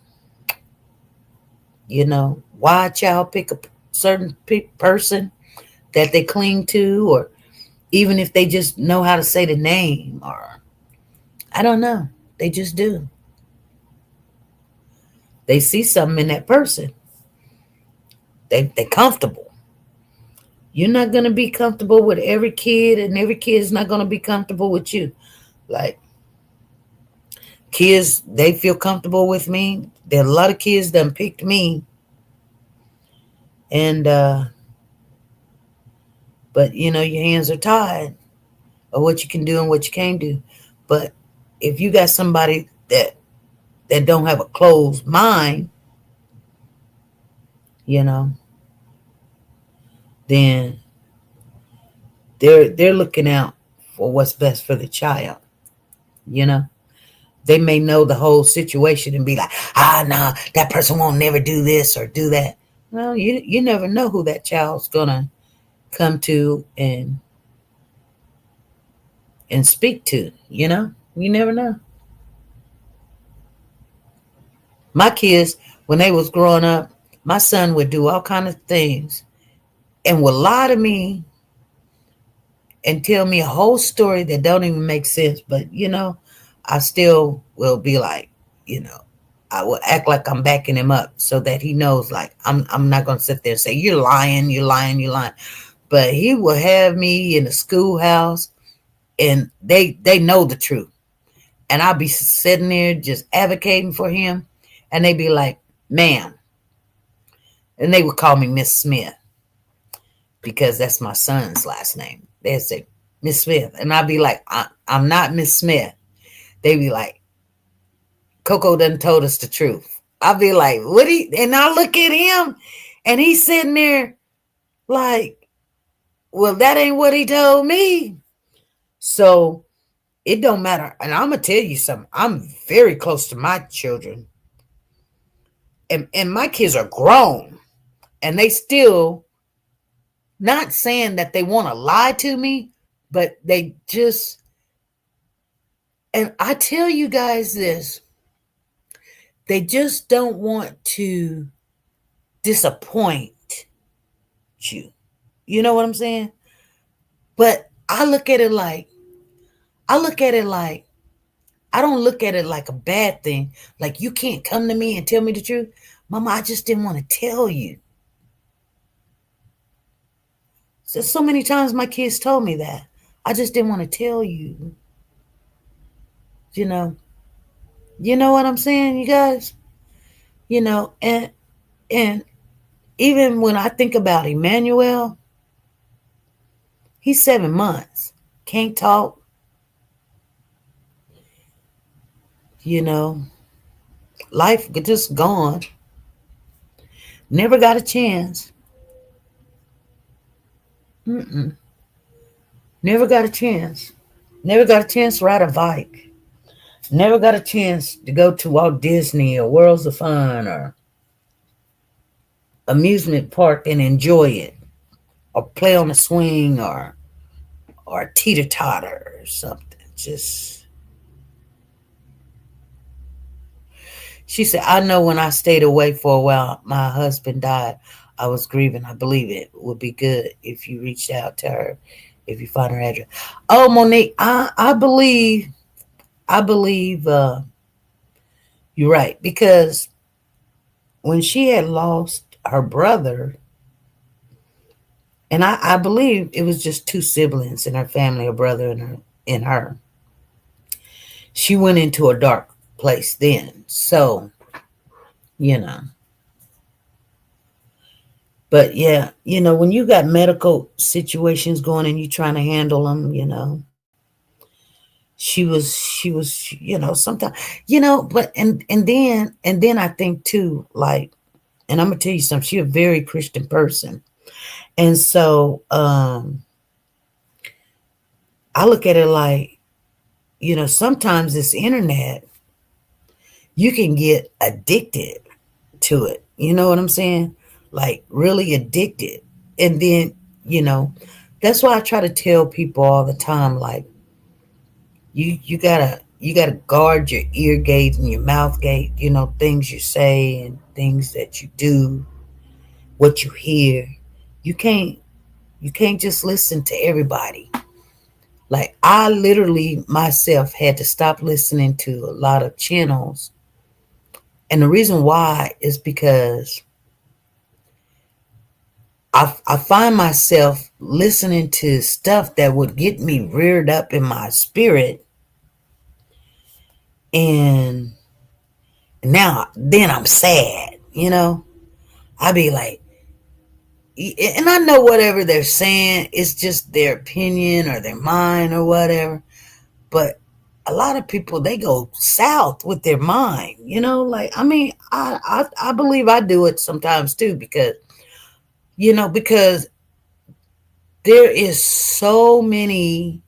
Why a child pick a certain person that they cling to, or even if they just know how to say the name, or I don't know, they just do. They see something in that person. They're comfortable. You're not going to be comfortable with every kid, and every kid is not going to be comfortable with you. Like, kids, they feel comfortable with me. There are a lot of kids that picked me. And, but, your hands are tied of what you can do and what you can't do. But if you got somebody that don't have a closed mind, then they're looking out for what's best for the child. They may know the whole situation and be like, no, that person won't never do this or do that. Well, you never know who that child's gonna come to and speak to. You never know. My kids, when they was growing up, my son would do all kind of things and would lie to me and tell me a whole story that don't even make sense. But, I still will be like, I will act like I'm backing him up so that he knows, like, I'm not going to sit there and say, you're lying. But he will have me in the schoolhouse and they know the truth. And I'll be sitting there just advocating for him. And they be like, ma'am. And they would call me Miss Smith because that's my son's last name. They'd say, Miss Smith. And I'd be like, I'm not Miss Smith. They'd be like, Coco done told us the truth. I'd be like, and I look at him and he's sitting there like, well, that ain't what he told me. So it don't matter. And I'm going to tell you something. I'm very close to my children. And my kids are grown. And they still not saying that they want to lie to me, but they just, and I tell you guys this, they just don't want to disappoint you. You know what I'm saying? But I look at it like, I look at it like, I don't look at it like a bad thing. Like, you can't come to me and tell me the truth. Mama, I just didn't want to tell you. So many times my kids told me that. I just didn't want to tell you. You know. You know what I'm saying, you guys? You know, and even when I think about Emmanuel, he's 7 months. Can't talk, you know. Life just gone. Never got a chance. Mm-mm. Never got a chance. Never got a chance to ride a bike. Never got a chance to go to Walt Disney or Worlds of Fun or amusement park and enjoy it, or play on a swing or teeter totter or something. Just, she said, I know when I stayed away for a while, my husband died. I was grieving. I believe it would be good if you reached out to her, if you find her address. Oh, Monique, I believe you're right, because when she had lost her brother, and I believe it was just two siblings in her family, a brother and her. She went into a dark place then. So, you know. But yeah, when you got medical situations going and you trying to handle them, she was, sometimes, but and then I think too, like, and I'm gonna tell you something, she's a very Christian person. And so I look at it like, sometimes this internet, you can get addicted to it. You know what I'm saying? Like, really addicted. And then, that's why I try to tell people all the time, like, you gotta guard your ear gate and your mouth gate, things you say and things that you do, what you hear. You can't just listen to everybody. Like, I literally myself had to stop listening to a lot of channels. And the reason why is because I find myself listening to stuff that would get me reared up in my spirit. And then I'm sad, I be like, and I know whatever they're saying, it's just their opinion or their mind or whatever. But a lot of people, they go south with their mind, like, I mean, I believe I do it sometimes too, because there is so many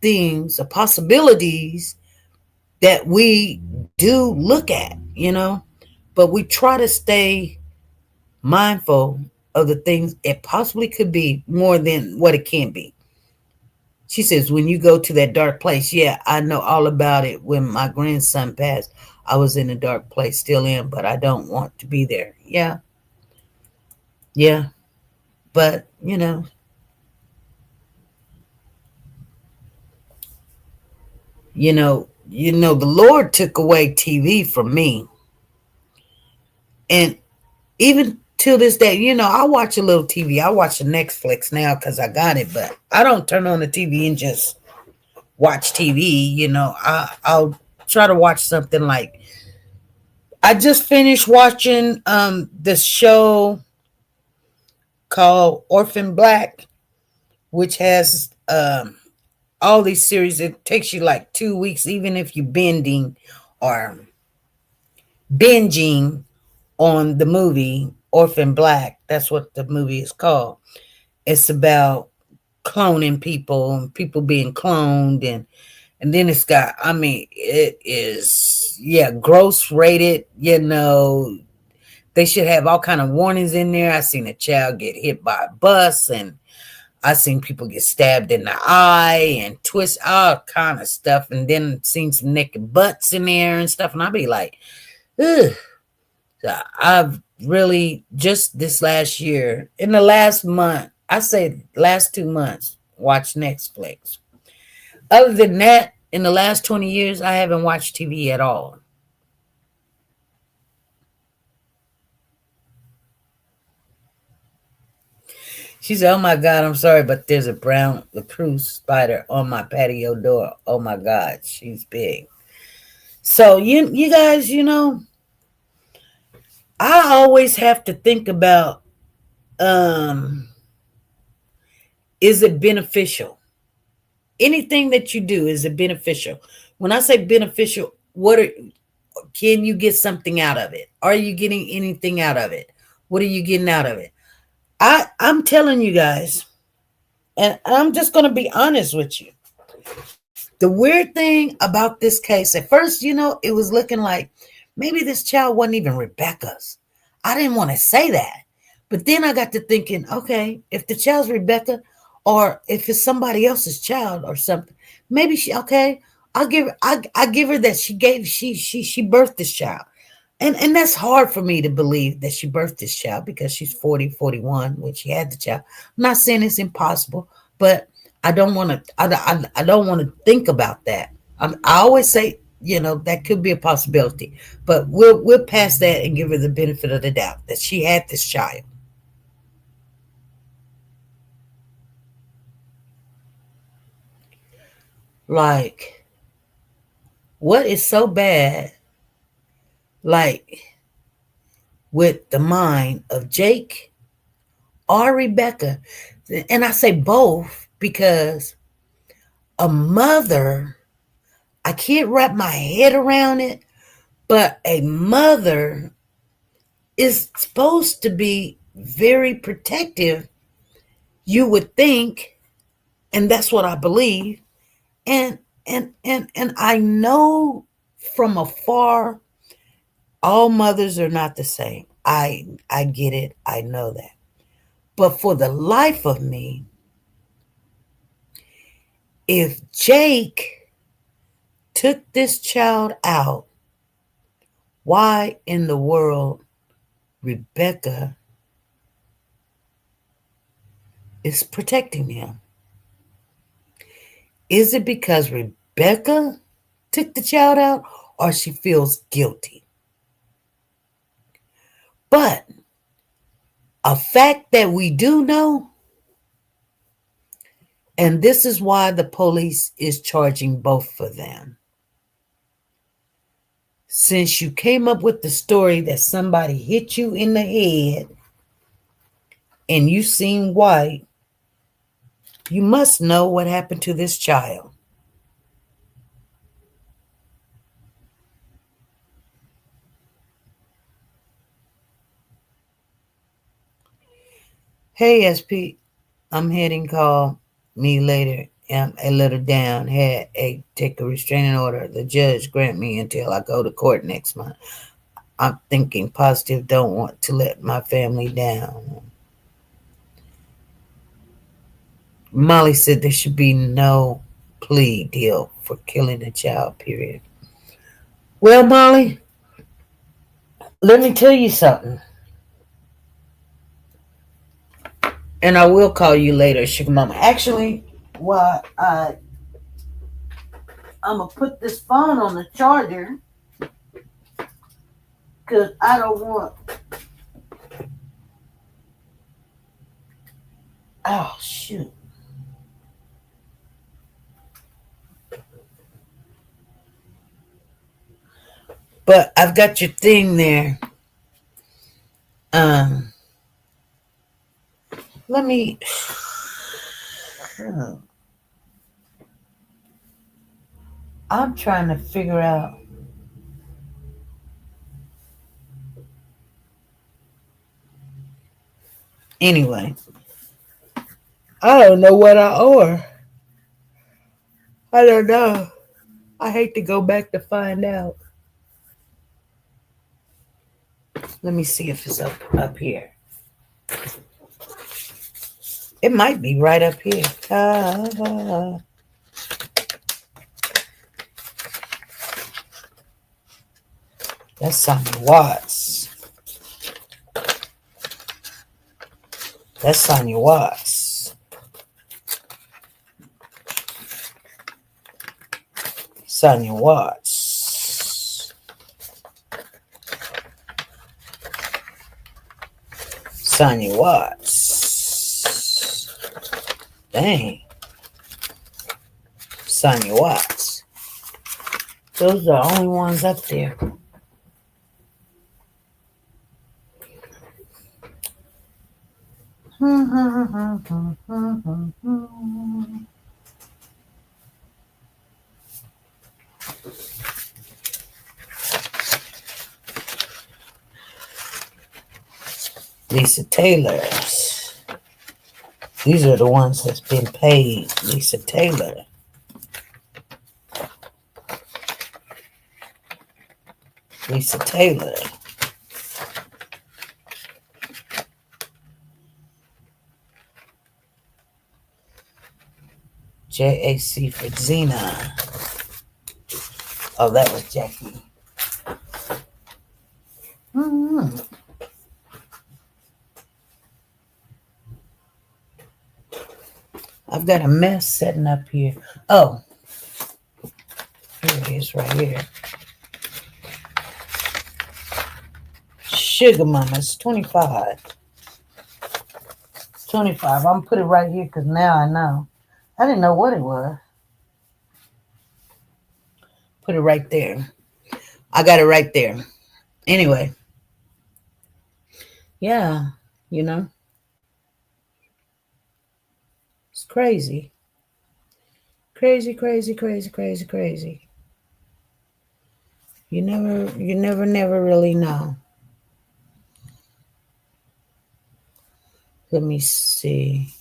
things or possibilities that we do look at, but we try to stay mindful of the things it possibly could be more than what it can be. She says, when you go to that dark place, yeah, I know all about it. When my grandson passed, I was in a dark place, still in, but I don't want to be there. Yeah. Yeah. But, the Lord took away TV from me. And even till this day, I watch a little TV. I watch the Netflix now because I got it, but I don't turn on the TV and just watch TV. I'll try to watch something like, I just finished watching this show called Orphan Black, which has all these series. It takes you like 2 weeks, even if you're or binging on the movie Orphan Black. That's what the movie is called. It's about cloning people and people being cloned, and then it's got, I mean, it is, yeah, gross rated, They should have all kind of warnings in there. I seen a child get hit by a bus, and I seen people get stabbed in the eye and twist all kind of stuff, and then seen some naked butts in there and stuff. And I'll be like, ugh. So I've really just this last year, in the last month, I say last 2 months, watched Netflix. Other than that, in the last 20 years, I haven't watched TV at all. She said, "Oh my God, I'm sorry, but there's a brown recluse spider on my patio door. Oh my God, she's big." So you guys, I always have to think about, um, is it beneficial? Anything that you do, is it beneficial? When I say beneficial, can you get something out of it? Are you getting anything out of it? What are you getting out of it? I'm telling you guys, and I'm just going to be honest with you. The weird thing about this case, at first, it was looking like maybe this child wasn't even Rebecca's. I didn't want to say that. But then I got to thinking, okay, if the child's Rebecca, or if it's somebody else's child or something, maybe okay, I give her that she birthed this child. And that's hard for me to believe that she birthed this child, because she's 40, 41 when she had the child. I'm not saying it's impossible, but I don't want to. I don't want to think about that. I always say, that could be a possibility, but we'll pass that and give her the benefit of the doubt that she had this child. Like, what is so bad, like, with the mind of Jake or Rebecca? And I say both because a mother, I can't wrap my head around it, but a mother is supposed to be very protective, you would think, and that's what I believe. And I know from afar, all mothers are not the same. I get it. I know that. But for the life of me, if Jake took this child out, why in the world Rebecca is protecting him? Is it because Rebecca took the child out, or she feels guilty? But a fact that we do know, and this is why the police is charging both of them. Since you came up with the story that somebody hit you in the head and you seen white, you must know what happened to this child. Hey, SP, I'm heading. Call me later. I'm a little down. Had a take a restraining order. The judge grant me until I go to court next month. I'm thinking positive. Don't want to let my family down. Molly said there should be no plea deal for killing a child, period. Well, Molly, let me tell you something. And I will call you later, Sugar Mama. Actually, I'm going to put this phone on the charger, because I don't want... Oh, shoot. But I've got your thing there. Let me... I'm trying to figure out... Anyway, I don't know what I owe her. I don't know. I hate to go back to find out. Let me see if it's up here. It might be right up here. That's Sonia Watts. That's Sonia Watts. Sonia Watts. Sonia Watts. Dang. Sonia Watts. Those are the only ones up there. Lisa Taylor's. These are the ones that's been paid. Lisa Taylor. Lisa Taylor. JAC for Xena. Oh, that was Jackie. I've got a mess setting up here. Oh, here it is right here. Sugar Mama's 25. 25. I'm going to put it right here because now I know. I didn't know what it was. Put it right there. I got it right there. Anyway. Yeah, you know. It's crazy. Crazy, crazy, crazy, crazy, crazy. You never really know. Let me see.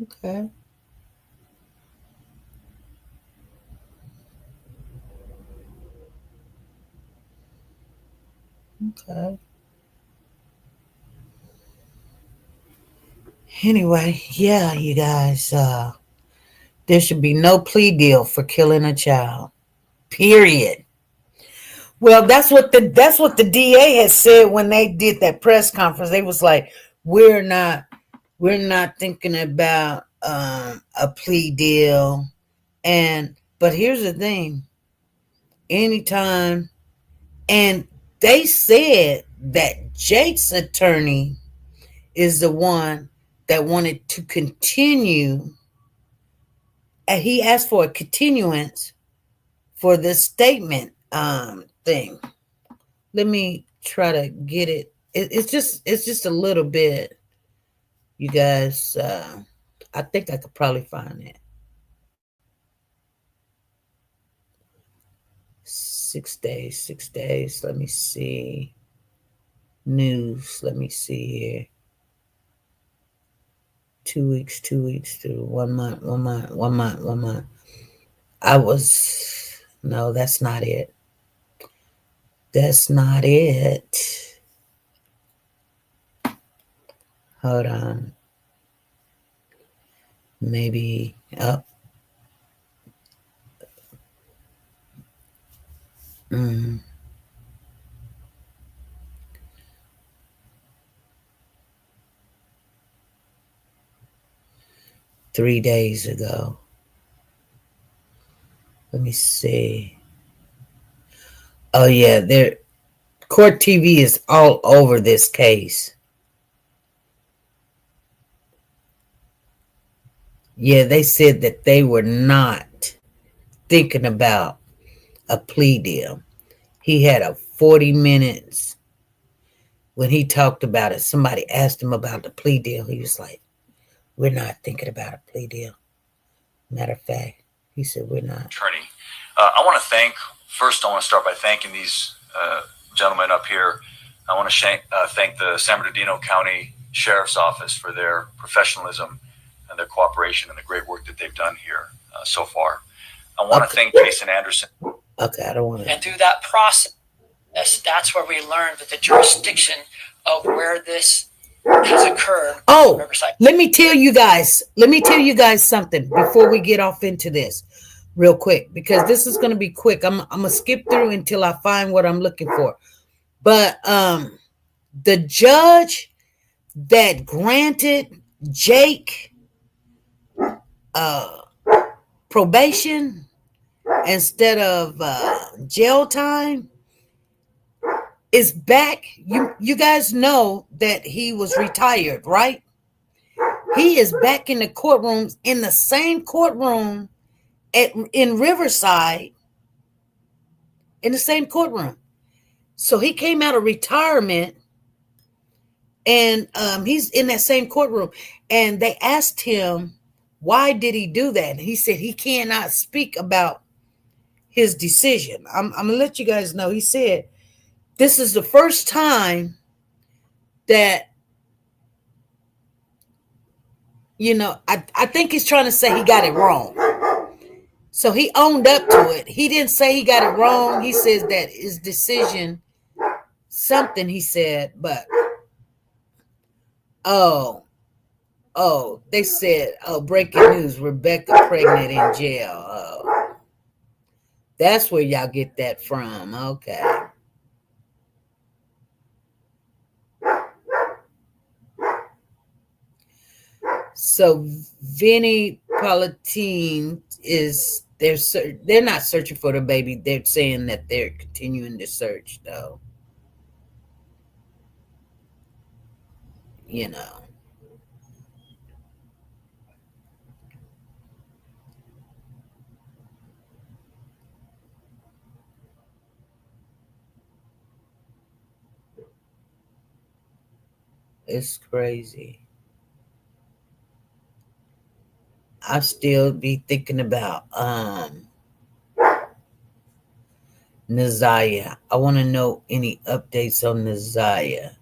Okay. Okay. Anyway, yeah, you guys, there should be no plea deal for killing a child. Period. Well, that's what the DA has said when they did that press conference. They was like, we're not thinking about a plea deal. But here's the thing. Anytime, and they said that Jake's attorney is the one that wanted to continue. And he asked for a continuance for the statement thing. Let me try to get it. It's just a little bit, you guys. I think I could probably find it. 6 days, 6 days. Let me see. News. Let me see here. 2 weeks, 2 weeks through 1 month, 1 month, 1 month, 1 month. No, that's not it. That's not it. Hold on. Maybe up. 3 days ago. Let me see. Oh yeah, Court TV is all over this case. Yeah, they said that they were not thinking about a plea deal. He had a 40 minutes when he talked about it. Somebody asked him about the plea deal. He was like, we're not thinking about a plea deal. Matter of fact, he said, we're not. Attorney. I want to start by thanking these gentlemen up here. I want to thank the San Bernardino County Sheriff's Office for their professionalism and their cooperation and the great work that they've done here so far. I want to thank Jason Anderson. Okay, I don't want to. And through that process, that's where we learned that the jurisdiction of where this has occurred. Oh, let me tell you guys something before we get off into this real quick, because this is going to be quick. I'm going to skip through until I find what I'm looking for. But the judge that granted Jake probation instead of jail time is back. You guys know that he was retired, right? He is back in the courtrooms, in the same courtroom in Riverside, in the same courtroom. So he came out of retirement, and he's in that same courtroom. And they asked him, why did he do that? And he said he cannot speak about his decision. I'm going to let you guys know. He said, this is the first time that, I think he's trying to say he got it wrong. So he owned up to it. He didn't say he got it wrong. He says that his decision, something he said, but, they said, breaking news, Rebecca pregnant in jail. Oh, that's where y'all get that from. Okay. So Vinnie Palatine they're not searching for the baby. They're saying that they're continuing to search, though. It's crazy. I still be thinking about Naziah. I want to know any updates on Naziah.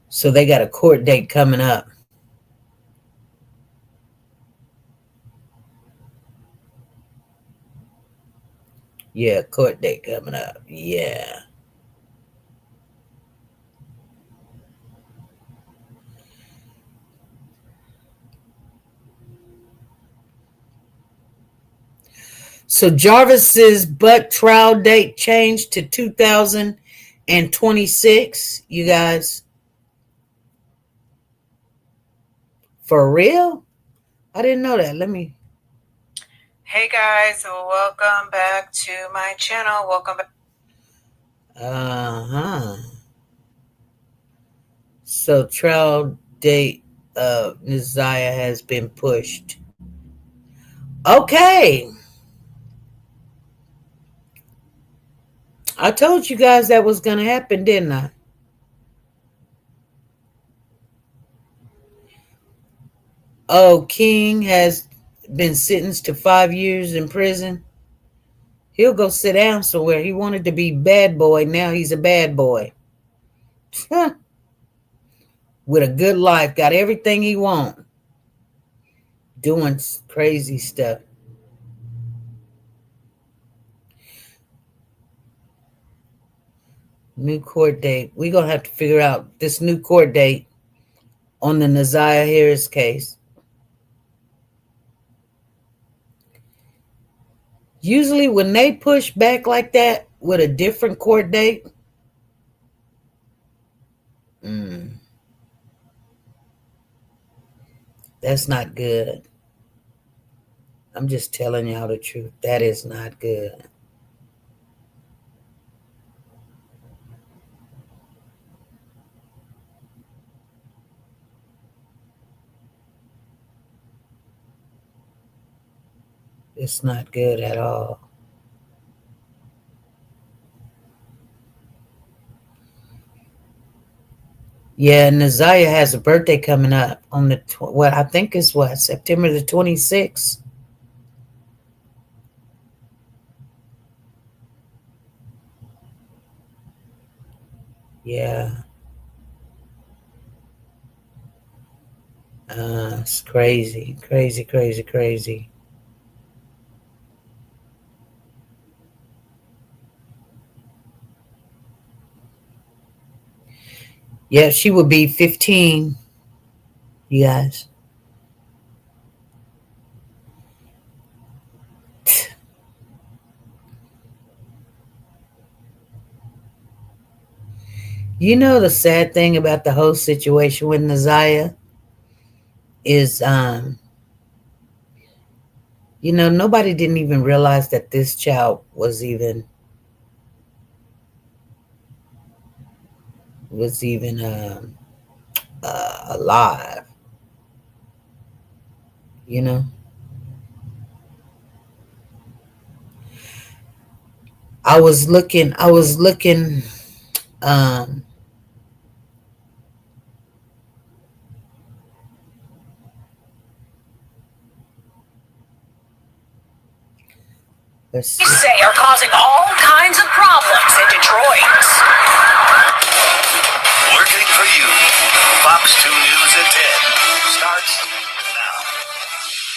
So they got a court date coming up. Yeah, court date coming up. Yeah. So Jarvis's butt trial date changed to 2026, you guys. For real? I didn't know that. Hey guys, welcome back to my channel. Welcome back. So trial date of Naziah has been pushed. Okay. I told you guys that was going to happen, didn't I? Oh, King has been sentenced to 5 years in prison. He'll go sit down somewhere. He wanted to be bad boy. Now he's a bad boy. With a good life. Got everything he wants. Doing crazy stuff. New court date. We're going to have to figure out this new court date on the Naziah Harris case. Usually when they push back like that with a different court date, that's not good. I'm just telling y'all the truth. That is not good. It's not good at all. Yeah, Naziah has a birthday coming up on the what I think is what, September the 26th. Yeah. It's crazy, crazy, crazy, crazy. Yeah, she would be 15, you guys. You know the sad thing about the whole situation with Naziah is nobody didn't even realize that this child was even alive, you know. I was looking um let's see. Say are causing all kinds of problems in Detroit. Working for you. Fox 2 News at 10 starts now.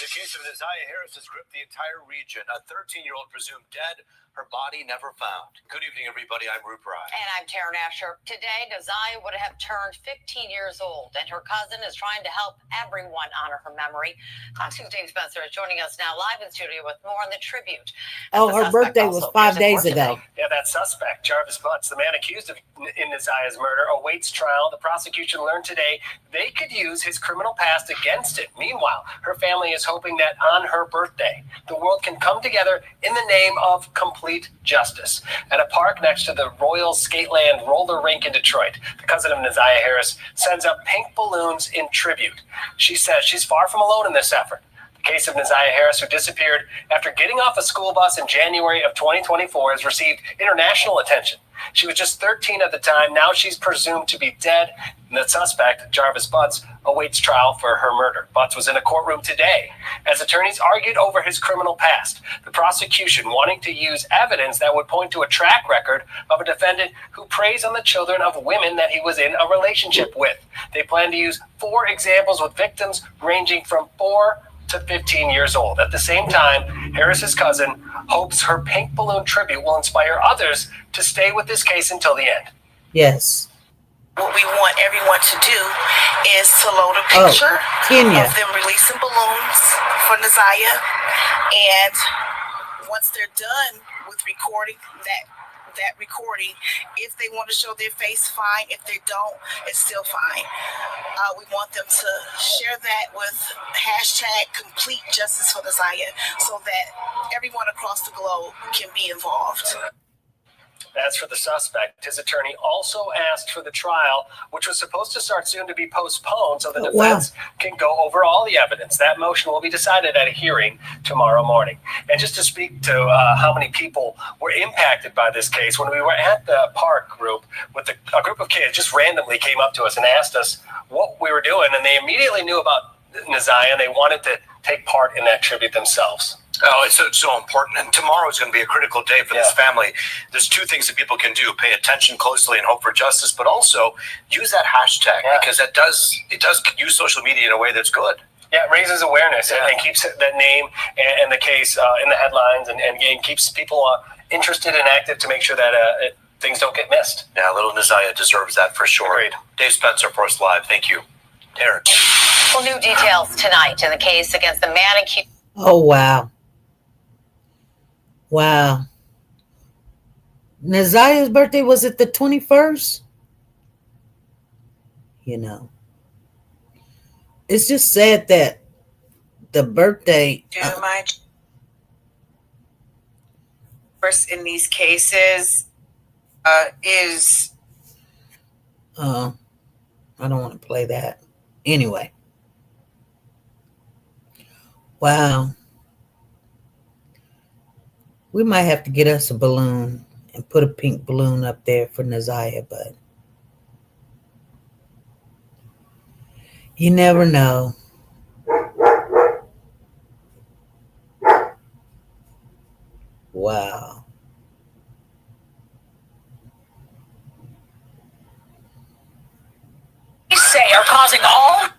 The case of Naziah Harris has gripped the entire region. A 13-year-old presumed dead, her body never found. Good evening, everybody. I'm Rupert. And I'm Taryn Asher. Today, Naziah would have turned 15 years old, and her cousin is trying to help everyone honor her memory. Fox News' Dave Spencer is joining us now live in studio with more on the tribute. Oh, her birthday was 5 days ago. Yeah, that suspect, Jarvis Butts, the man accused of in Naziah's murder, awaits trial. The prosecution learned today they could use his criminal past against it. Meanwhile, her family is hoping that on her birthday, the world can come together in the name of complete justice. At a park next to the Royal Skateland roller rink in Detroit, the cousin of Naziah Harris sends up pink balloons in tribute. She says she's far from alone in this effort. The case of Naziah Harris, who disappeared after getting off a school bus in January of 2024, has received international attention. She was just 13 at the time. Now she's presumed to be dead. And the suspect, Jarvis Butts, awaits trial for her murder. Butts was in a courtroom today as attorneys argued over his criminal past. The prosecution wanting to use evidence that would point to a track record of a defendant who preys on the children of women that he was in a relationship with. They plan to use 4 examples with victims ranging from 4 to 15 years old. At the same time, Harris's cousin hopes her pink balloon tribute will inspire others to stay with this case until the end. Yes. What we want everyone to do is to load a picture of them releasing balloons for Naziah, and once they're done with recording that recording, if they want to show their face, fine. If they don't, it's still fine. We want them to share that with hashtag complete justice for Naziah so that everyone across the globe can be involved. As for the suspect, his attorney also asked for the trial, which was supposed to start soon, to be postponed so the defense can go over all the evidence. That motion will be decided at a hearing tomorrow morning. And just to speak to how many people were impacted by this case, when we were at the park group with a group of kids just randomly came up to us and asked us what we were doing, and they immediately knew about Naziah, and they wanted to take part in that tribute themselves. Oh, it's so important. And tomorrow is going to be a critical day for this family. There's 2 things that people can do: pay attention closely and hope for justice, but also use that hashtag because it does use social media in a way that's good. Yeah, it raises awareness and keeps that name and the case in the headlines and keeps people interested and active to make sure that things don't get missed. Yeah, little Naziah deserves that for sure. Agreed. Dave Spencer, First Live. Thank you. Taryn. Well, new details tonight in the case against the man accused. Oh, wow. Wow. Naziah's birthday was it the 21st? You know. It's just sad that the birthday my first in these cases is I don't want to play that. Anyway. Wow. We might have to get us a balloon and put a pink balloon up there for Naziah, but you never know. Wow. Say are causing all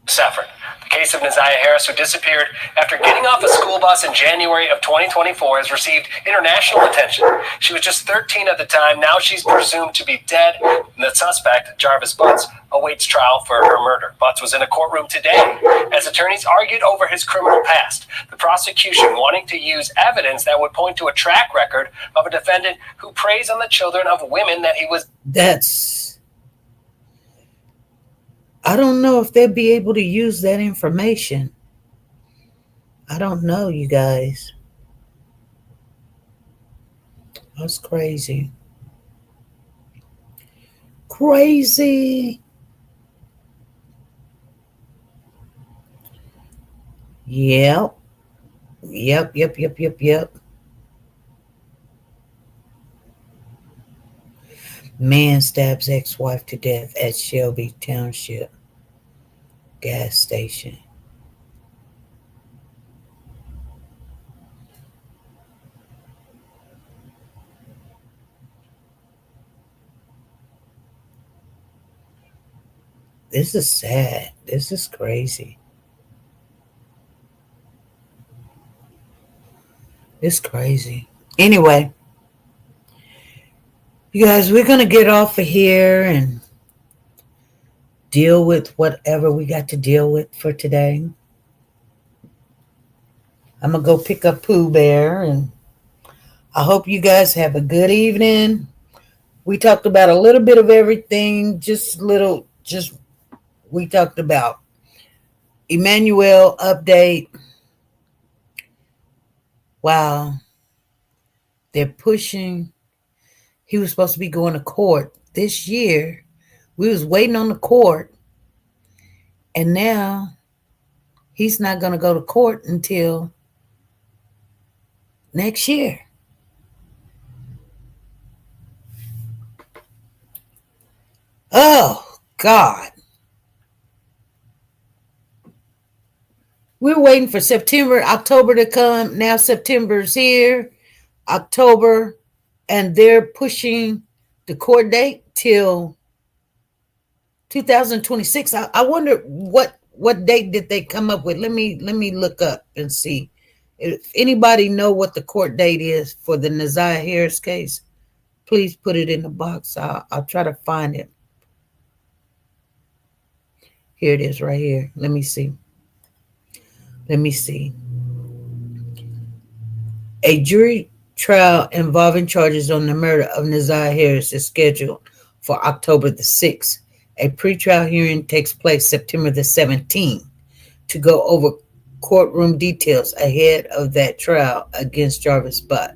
Saffron. The case of Naziah Harris, who disappeared after getting off a school bus in January of 2024, has received international attention. She was just 13 at the time. Now she's presumed to be dead. And the suspect, Jarvis Butts, awaits trial for her murder. Butts was in a courtroom today as attorneys argued over his criminal past. The prosecution wanting to use evidence that would point to a track record of a defendant who preys on the children of women that he was. I don't know if they'll be able to use that information. I don't know, you guys. That's crazy. Crazy. Yep. Man stabs ex-wife to death at Shelby Township gas station. This is sad. This is crazy. It's crazy. Anyway, you guys, we're going to get off of here and deal with whatever we got to deal with for today. I'm going to go pick up Pooh Bear, and I hope you guys have a good evening. We talked about a little bit of everything, we talked about Emmanuel update. Wow. They're pushing. He was supposed to be going to court this year. We was waiting on the court. And now he's not going to go to court until next year. Oh, God. We're waiting for October to come. Now September's here. October. And they're pushing the court date till 2026. I wonder what date did they come up with. Let me look up and see. If anybody know what the court date is for the Naziah Harris case, please put it in the box. I'll try to find it. Here it is right here. Let me see. A jury trial involving charges on the murder of Naziah Harris is scheduled for October the 6th. A pretrial hearing takes place September the 17th to go over courtroom details ahead of that trial against Jarvis Butt.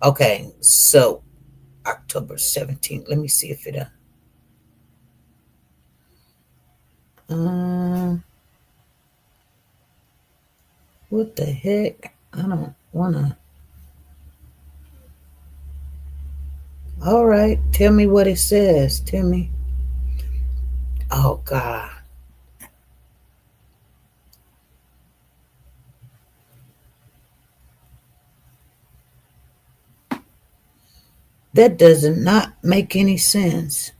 Okay, so October 17th. Let me see if it... what the heck? I don't want to... All right, tell me what it says. Tell me. Oh, God. That does not make any sense.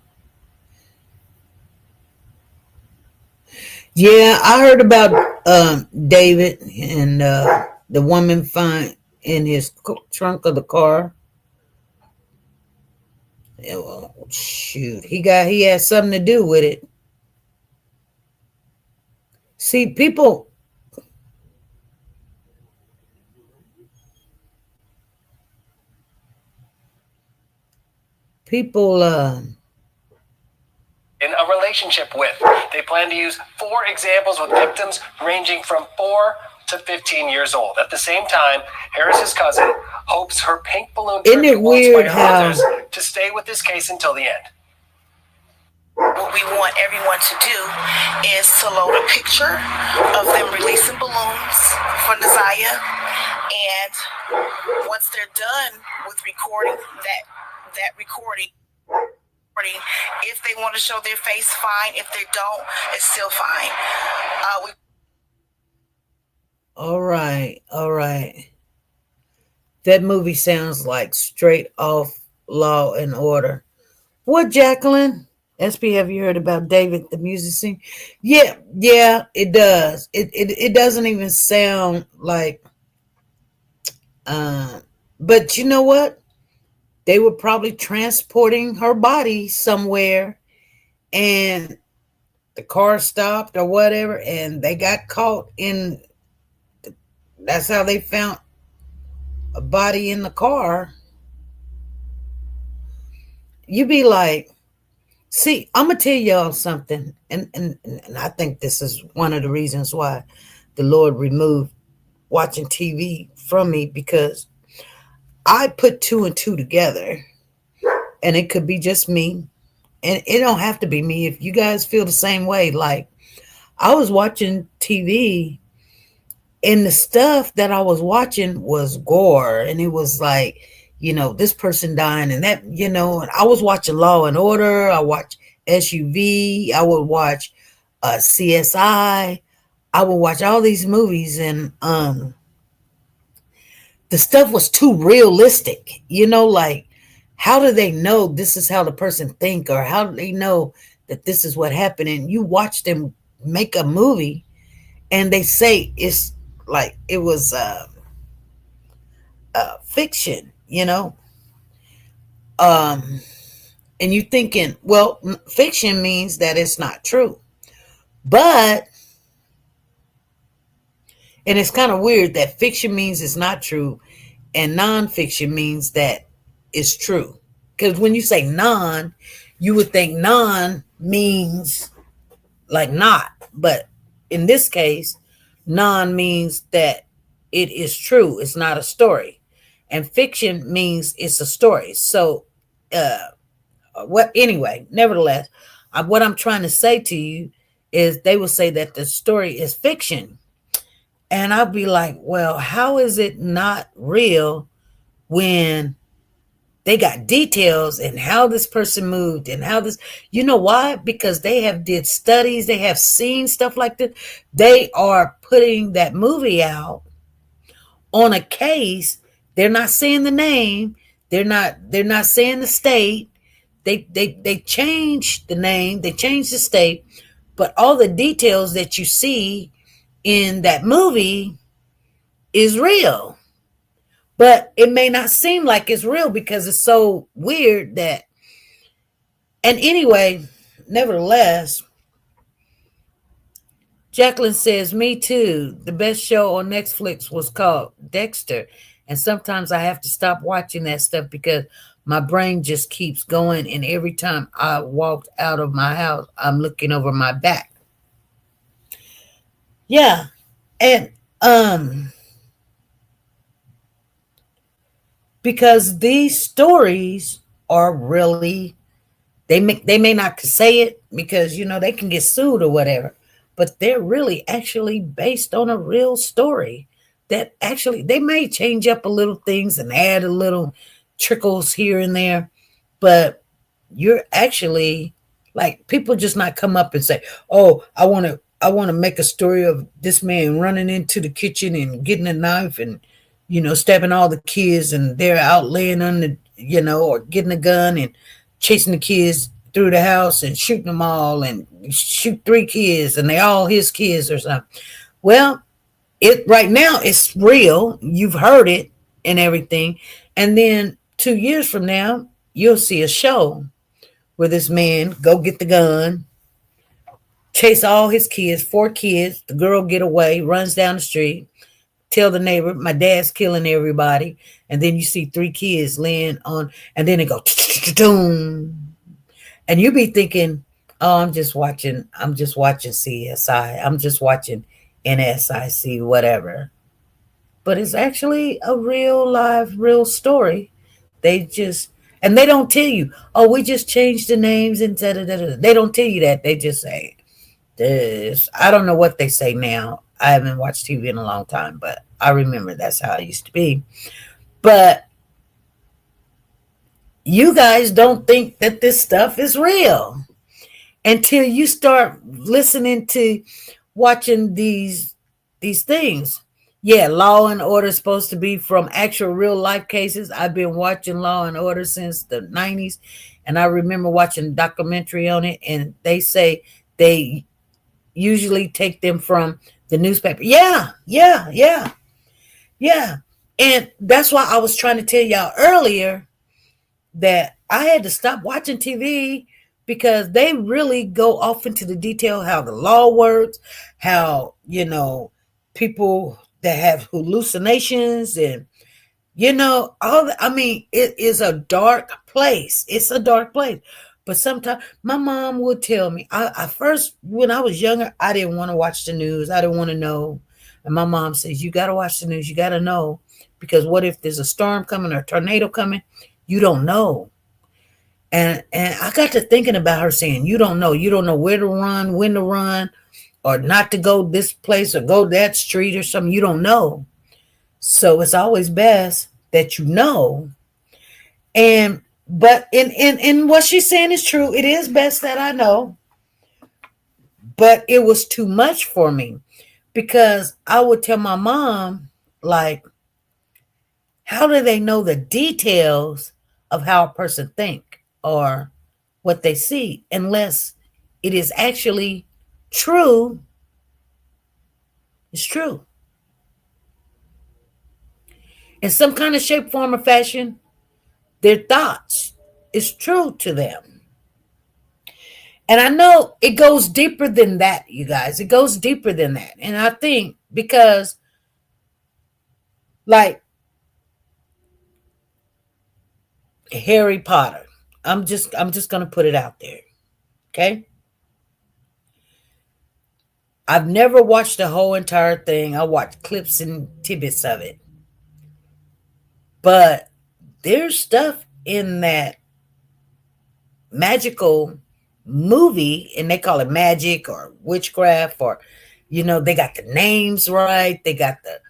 Yeah, I heard about David and the woman found in his trunk of the car. Well, shoot, he had something to do with it. See, people in a relationship with. They plan to use 4 examples with victims ranging from 4 to 15 years old. At the same time, Harris's cousin hopes her pink balloon trip will inspire others to stay with this case until the end. What we want everyone to do is to load a picture of them releasing balloons for Nasiah, and once they're done with recording that recording, if they want to show their face, fine. If they don't, it's still fine. All right. That movie sounds like straight off Law and Order. What, Jacqueline? SP, have you heard about David the musician? Yeah, it does. It doesn't even sound like. But you know what? They were probably transporting her body somewhere, and the car stopped or whatever, and they got caught in. That's how they found a body in the car. You be like, see, I'm gonna tell y'all something, and I think this is one of the reasons why the Lord removed watching TV from me, because I put two and two together, and it could be just me, and it don't have to be me if you guys feel the same way. Like, I was watching TV, and the stuff that I was watching was gore, and it was like, this person dying, and that, and I was watching Law and Order. I watched SUV. I would watch CSI. I would watch all these movies, and the stuff was too realistic. Like, how do they know this is how the person think, or how do they know that this is what happened? And you watch them make a movie, and they say it's like it was fiction, and you thinking, well, fiction means that it's not true. But, and it's kind of weird that fiction means it's not true, and nonfiction means that it's true. Because when you say non, you would think non means like not. But in this case, non means that it is true. It's not a story. And fiction means it's a story. So, nevertheless, what I'm trying to say to you is they will say that the story is fiction. And I'll be like, well, how is it not real when they got details and how this person moved and how this, why? Because they have did studies, they have seen stuff like this. They are putting that movie out on a case. They're not saying the name. They're not saying the state. They changed the name, they changed the state, but all the details that you see in that movie is real. But it may not seem like it's real because it's so weird that. And anyway, nevertheless, Jacqueline says, me too. The best show on Netflix was called Dexter. And sometimes I have to stop watching that stuff because my brain just keeps going. And every time I walked out of my house, I'm looking over my back. Yeah. And because these stories are really, they may not say it because they can get sued or whatever, but they're really actually based on a real story that actually they may change up a little things and add a little trickles here and there, but you're actually, like, people just not come up and say, oh, I want to make a story of this man running into the kitchen and getting a knife and stabbing all the kids, and they're out laying on the, or getting a gun and chasing the kids through the house and shooting them all, and shoot 3 kids and they all his kids or something. Well, it right now it's real. You've heard it and everything. And then 2 years from now, you'll see a show where this man go get the gun, chase all his kids, 4 kids, the girl get away, runs down the street, tell the neighbor, my dad's killing everybody. And then you see 3 kids laying on, and then it go, and you be thinking, oh, I'm just watching CSI. I'm just watching NSIC, whatever. But it's actually a real live, real story. And they don't tell you, oh, we just changed the names and da-da-da-da. They don't tell you that. They just say this. I don't know what they say now. I haven't watched TV in a long time, but I remember that's how it used to be. But you guys don't think that this stuff is real until you start listening to watching these things. Yeah, Law and Order is supposed to be from actual real life cases. I've been watching Law and Order since the 90s, and I remember watching a documentary on it, and they say they usually take them from the newspaper. Yeah, yeah, yeah, yeah. And that's why I was trying to tell y'all earlier that I had to stop watching TV because they really go off into the detail how the law works, how, people that have hallucinations and, I mean, it is a dark place. It's a dark place. But sometimes my mom would tell me, I first, when I was younger, I didn't want to watch the news. I didn't want to know. And my mom says, you got to watch the news. You got to know, because what if there's a storm coming or a tornado coming? You don't know. And I got to thinking about her saying, you don't know where to run, when to run, or not to go this place or go that street or something. You don't know. So it's always best that you know. But in what she's saying is true. It is best that I know. But it was too much for me, because I would tell my mom, like, how do they know the details of how a person think or what they see unless it is actually true? It's true. In some kind of shape, form, or fashion, their thoughts is true to them. And I know it goes deeper than that, you guys. It goes deeper than that. And I think because, like, Harry Potter, I'm just going to put it out there. Okay? I've never watched the whole entire thing. I watched clips and tidbits of it. But there's stuff in that magical movie, and they call it magic or witchcraft, or, they got the names right. They got the,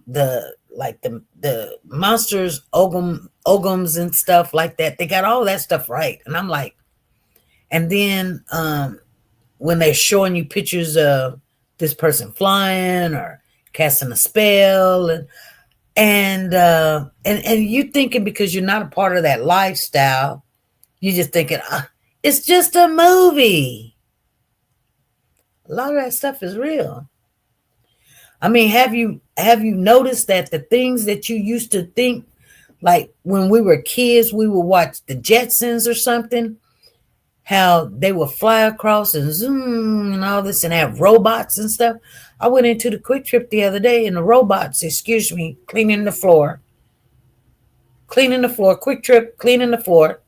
the like the monsters, ogums and stuff like that. They got all that stuff right. And I'm like, and then when they're showing you pictures of this person flying or casting a spell, and you thinking, because you're not a part of that lifestyle, you're just thinking, it's just a movie. A lot of that stuff is real. I mean, have you noticed that the things that you used to think, like when we were kids, we would watch the Jetsons or something, how they would fly across and zoom and all this and have robots and stuff. I went into the Quick Trip the other day, and the robots, cleaning the floor. Quick Trip, cleaning the floor.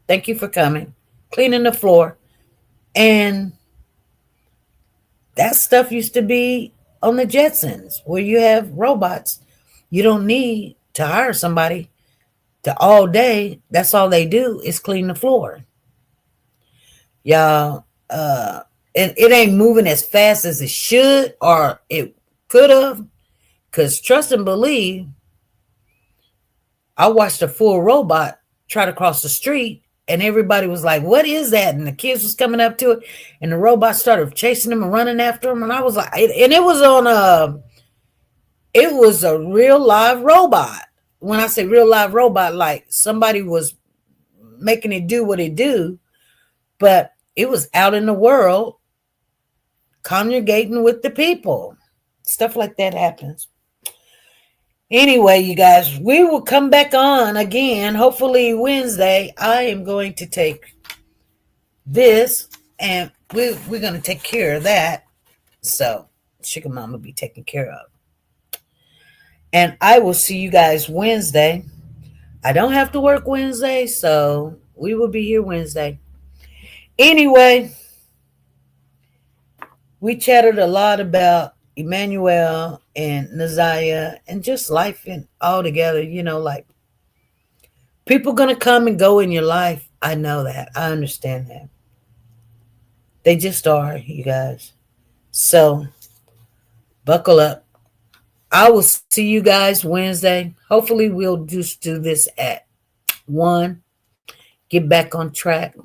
Thank you for coming. Cleaning the floor. And that stuff used to be on the Jetsons, where you have robots. You don't need to hire somebody to all day. That's all they do is clean the floor. Y'all, and it ain't moving as fast as it should or it could have. Because trust and believe, I watched a full robot try to cross the street, and everybody was like, what is that? And the kids was coming up to it, and the robot started chasing them and running after them. And I was like, and it was a real live robot. When I say real live robot, like somebody was making it do what it do, but it was out in the world congregating with the people. Stuff like that happens. Anyway, you guys, we will come back on again, hopefully Wednesday. I am going to take this, and we're going to take care of that. So, Sugar Mama will be taken care of. And I will see you guys Wednesday. I don't have to work Wednesday, so we will be here Wednesday. Anyway, we chatted a lot about Emmanuel and Naziah and just life and all together, like people going to come and go in your life. I know that. I understand that. They just are, you guys. So buckle up. I will see you guys Wednesday. Hopefully we'll just do this at 1. Get back on track.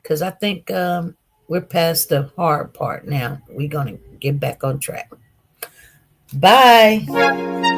Because I think we're past the hard part now. We're going to get back on track. Bye.